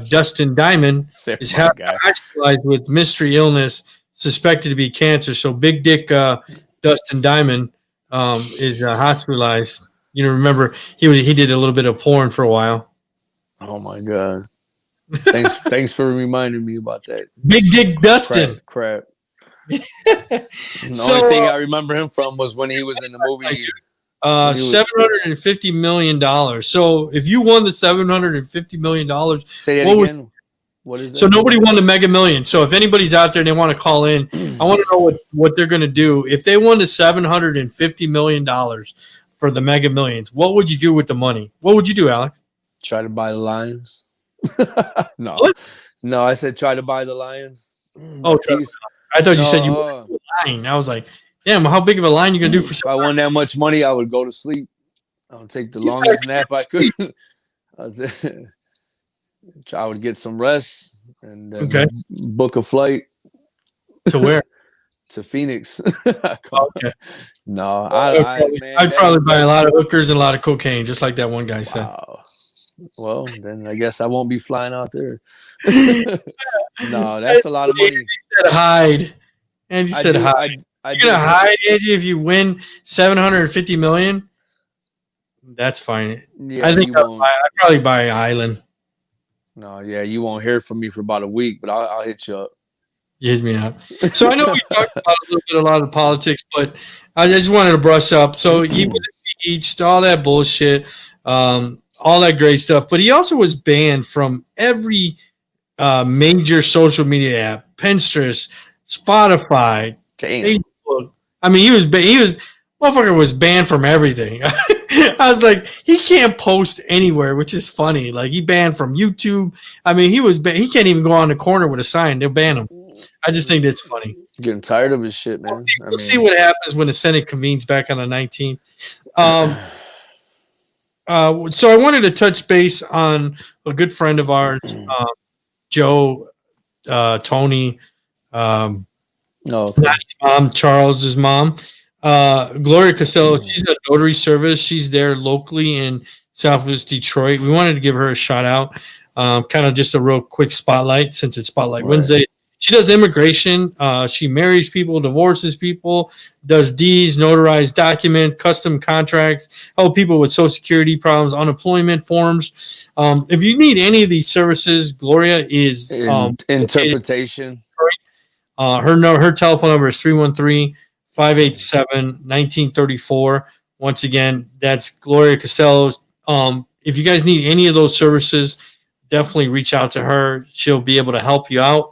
Dustin Diamond is hospitalized with mystery illness suspected to be cancer. So Big Dick Dustin Diamond is hospitalized. You know, remember he did a little bit of porn for a while. Oh my God! Thanks for reminding me about that. Big Dick Dustin. Crap. The only thing I remember him from was when he was in the movie. $750 million. So if you won the $750 million, say that again. What is that? So nobody won the Mega Millions. So if anybody's out there and they want to call in, I want to know what they're going to do. If they won the $750 million for the Mega Millions, what would you do with the money? What would you do, Alex? Try to buy the Lions. No. What? No, I said try to buy the Lions. Oh, I thought you said you won a line. I was like, damn, how big of a line you going to do for If I won that much money, I would go to sleep. I would take the longest nap I could. I would get some rest and book a flight. To where? To Phoenix. Okay. No, I'd probably buy a lot of hookers and a lot of cocaine, just like that one guy said. Wow. Well, then I guess I won't be flying out there. No, that's a lot of money. Angie said hide. Angie said hide. You're gonna hide, Angie, if you win $750 million? That's fine. Yeah, I think I'd probably buy an island. No, yeah, you won't hear from me for about a week, but I'll hit you up. You hit me up. So I know we talked about a lot of politics, but I just wanted to brush up. So he was impeached, all that bullshit, all that great stuff. But he also was banned from every major social media app, Pinterest, Spotify, Facebook. I mean, motherfucker was banned from everything. I was like, he can't post anywhere, which is funny. Like, he banned from YouTube. I mean, he can't even go on the corner with a sign. They'll ban him. I just think that's funny. Getting tired of his shit, man. We'll see what happens when the Senate convenes back on the 19th. So I wanted to touch base on a good friend of ours, Joe, Tony, Maddie's mom, Charles's mom. Gloria Costello, she's a notary service. She's there locally in Southwest Detroit. We wanted to give her a shout out, kind of just a real quick spotlight since it's Spotlight Wednesday. She does immigration. She marries people, divorces people, does deeds, notarized documents, custom contracts, help people with Social Security problems, unemployment forms. If you need any of these services, Gloria is interpretation. Her telephone number is 313-587-1934. Once again, that's Gloria Costello. If you guys need any of those services, definitely reach out to her. She'll be able to help you out.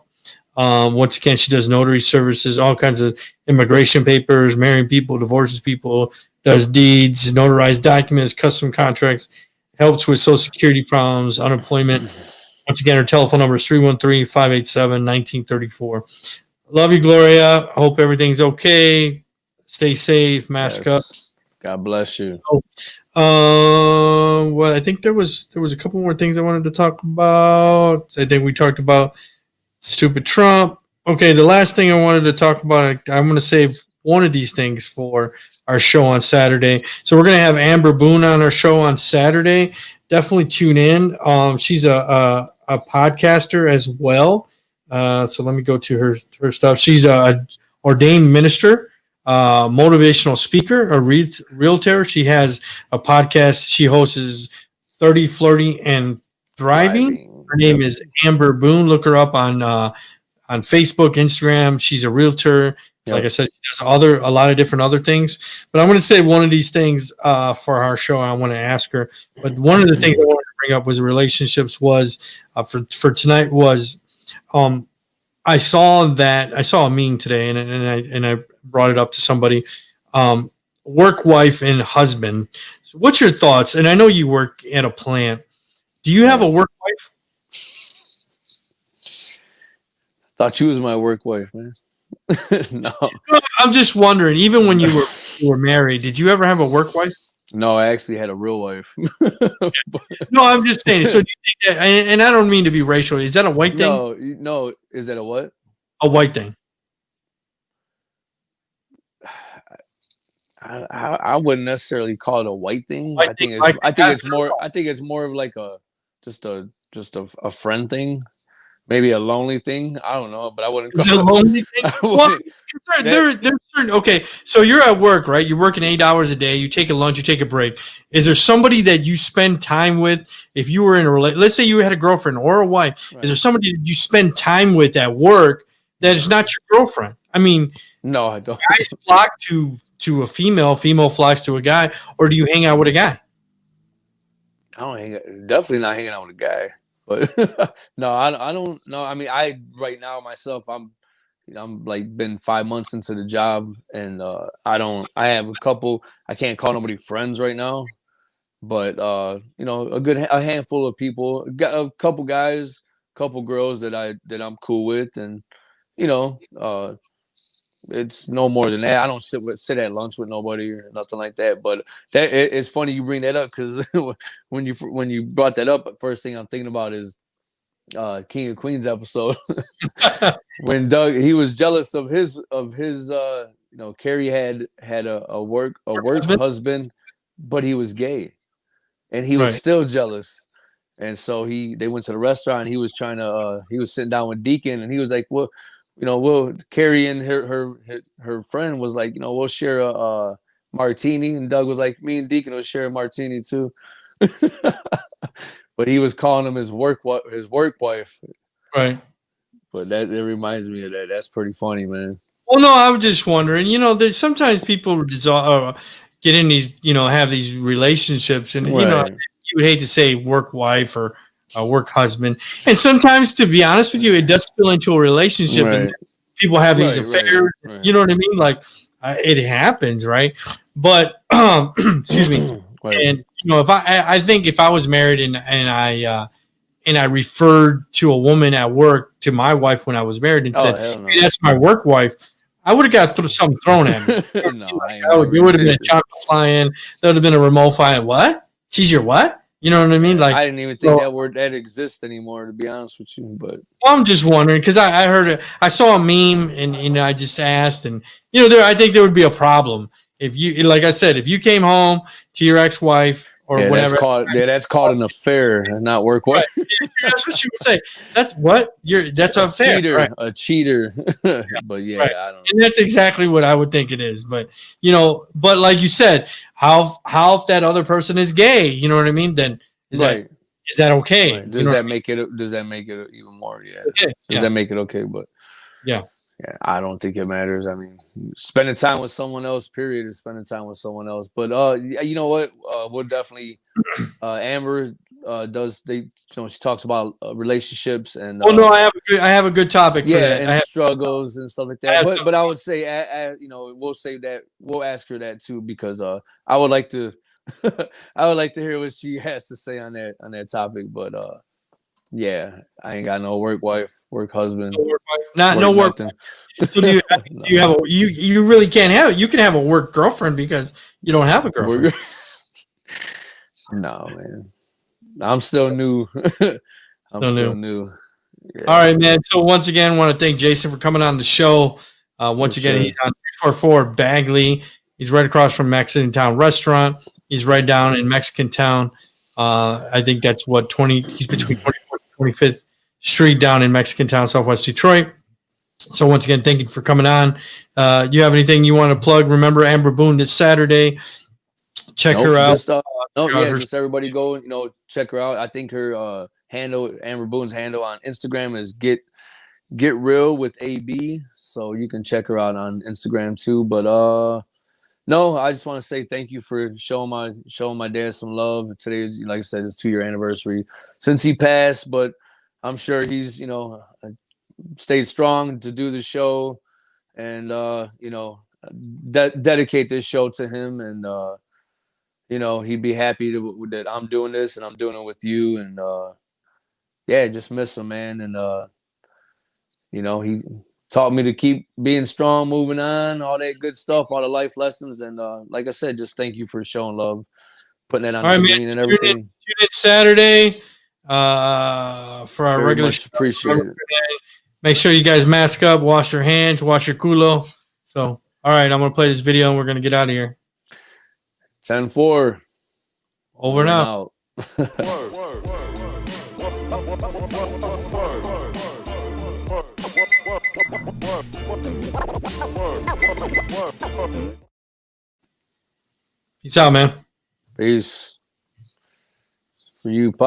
Once again, she does notary services, all kinds of immigration papers, marrying people, divorces people, does deeds, notarized documents, custom contracts, helps with Social Security problems, unemployment. Once again, her telephone number is 313-587-1934. Love you, Gloria. I hope everything's okay. Stay safe. Mask up. God bless you. Well, I think there was a couple more things I wanted to talk about. I think we talked about stupid Trump. Okay, the last thing I wanted to talk about, I'm going to save one of these things for our show on Saturday. So we're going to have Amber Boone on our show on Saturday. Definitely tune in. She's a podcaster as well. So let me go to her stuff. She's a ordained minister, motivational speaker, a realtor. She has a podcast. She hosts 30, Flirty, and Thriving. Her name is Amber Boone. Look her up on Facebook, Instagram. She's a realtor. Yep. Like I said, she does a lot of different other things. But I want to say one of these things for our show. I want to ask her. But one of the things I wanted to bring up was relationships. Was for tonight was I saw a meme today, and I brought it up to somebody. Work wife and husband. So what's your thoughts? And I know you work at a plant. Do you have a work wife? Thought you was my work wife, man. No. I'm just wondering, even when you were married, did you ever have a work wife? No, I actually had a real wife. No, I'm just saying. So do you think that, and I don't mean to be racial. Is that a white thing? No. Is that a what? A white thing. I wouldn't necessarily call it a white thing. I think it's more of like just a friend thing. maybe a lonely thing. I don't know, but I wouldn't. Is it a lonely thing? Well, there's certain. Okay, so you're at work, right? You're working 8 hours a day. You take a lunch. You take a break. Is there somebody that you spend time with? If you were in a relationship, let's say you had a girlfriend or a wife, is there somebody that you spend time with at work that is not your girlfriend? I mean, no, I don't. Guys flock to a female flocks to a guy, or do you hang out with a guy? I don't definitely not hanging out with a guy. But no, I don't know. I mean, right now myself, I'm like been 5 months into the job, and I have a couple. I can't call nobody friends right now, but a handful of people, a couple guys, couple girls that I'm cool with, and it's no more than that. I don't sit at lunch with nobody or nothing like that. But it's funny you bring that up, because when you brought that up, the first thing I'm thinking about is King of Queens episode when Doug, he was jealous of his Carrie had a work husband, but he was gay, and he was still jealous. And so they went to the restaurant. He was he was sitting down with Deacon, and he was like, well, Carrie and her friend was like, we'll share a martini, and Doug was like, me and Deacon will share a martini too. But he was calling him his work wife, right? But it reminds me of that. That's pretty funny, man. Well, no, I was just wondering. There's sometimes people get in these, have these relationships, and you would hate to say work wife or a work husband, and sometimes, to be honest with you, it does spill into a relationship, and people have these affairs. Right. You know what I mean? Like it happens, right? But excuse me. And if I think if I was married and I referred to a woman at work to my wife when I was married and said, hey, that's my work wife, I would have got something thrown at me. There would have been a chocolate flying. There would have been a remote flying. What? She's your what? You know what I mean? Like, I didn't even think that word that exists anymore, to be honest with you. But I'm just wondering, because I heard it. I saw a meme, and I just asked, and I think there would be a problem if you, like I said, if you came home to your ex-wife or whatever. That's called an affair, not work wife. Right. That's what she would say. That's what that's a affair, cheater, right? A cheater. But I don't know. And that's exactly what I would think it is. But but like you said, how if that other person is gay? You know what I mean? Then is that okay? Right. Does that make it even more? Yeah. Okay. Does that make it okay? But yeah, I don't think it matters. I mean, spending time with someone else, period, is spending time with someone else. But you know what? We'll definitely Amber she talks about relationships and no, I have a good topic for that. And struggles and stuff like that. But I would say we'll say that, we'll ask her that too, because I would like to hear what she has to say on that topic. But yeah, I ain't got no work wife, work husband, no work. So do you have you really can't have it. You can have a work girlfriend because you don't have a girlfriend. No, man. I'm still new. I'm still new. Yeah. All right, man. So once again, I want to thank Jason for coming on the show. Once again, he's on 344 Bagley. He's right across from Mexican Town Restaurant. He's right down in Mexican Town. I think that's he's between 24th and 25th Street down in Mexican Town, Southwest Detroit. So once again, thank you for coming on. You have anything you want to plug? Remember Amber Boone this Saturday. Check her out. Just everybody go, check her out. I think her handle, Amber Boone's handle on Instagram is get real with AB. So you can check her out on Instagram too. But no, I just want to say thank you for showing my dad some love. Today is, like I said, his 2-year anniversary since he passed, but I'm sure he's, stayed strong to do the show and, dedicate this show to him. And, he'd be happy that I'm doing this and I'm doing it with you. And, just miss him, man. And, he taught me to keep being strong, moving on, all that good stuff, all the life lessons. And like I said, just thank you for showing love, putting that on the screen and everything. Tune in Saturday for our regular show. Appreciate it. Make sure you guys mask up, wash your hands, wash your culo. So, all right, I'm going to play this video and we're going to get out of here. 10-4. Over and out. Word. Peace out, man. Peace. For you, Pop.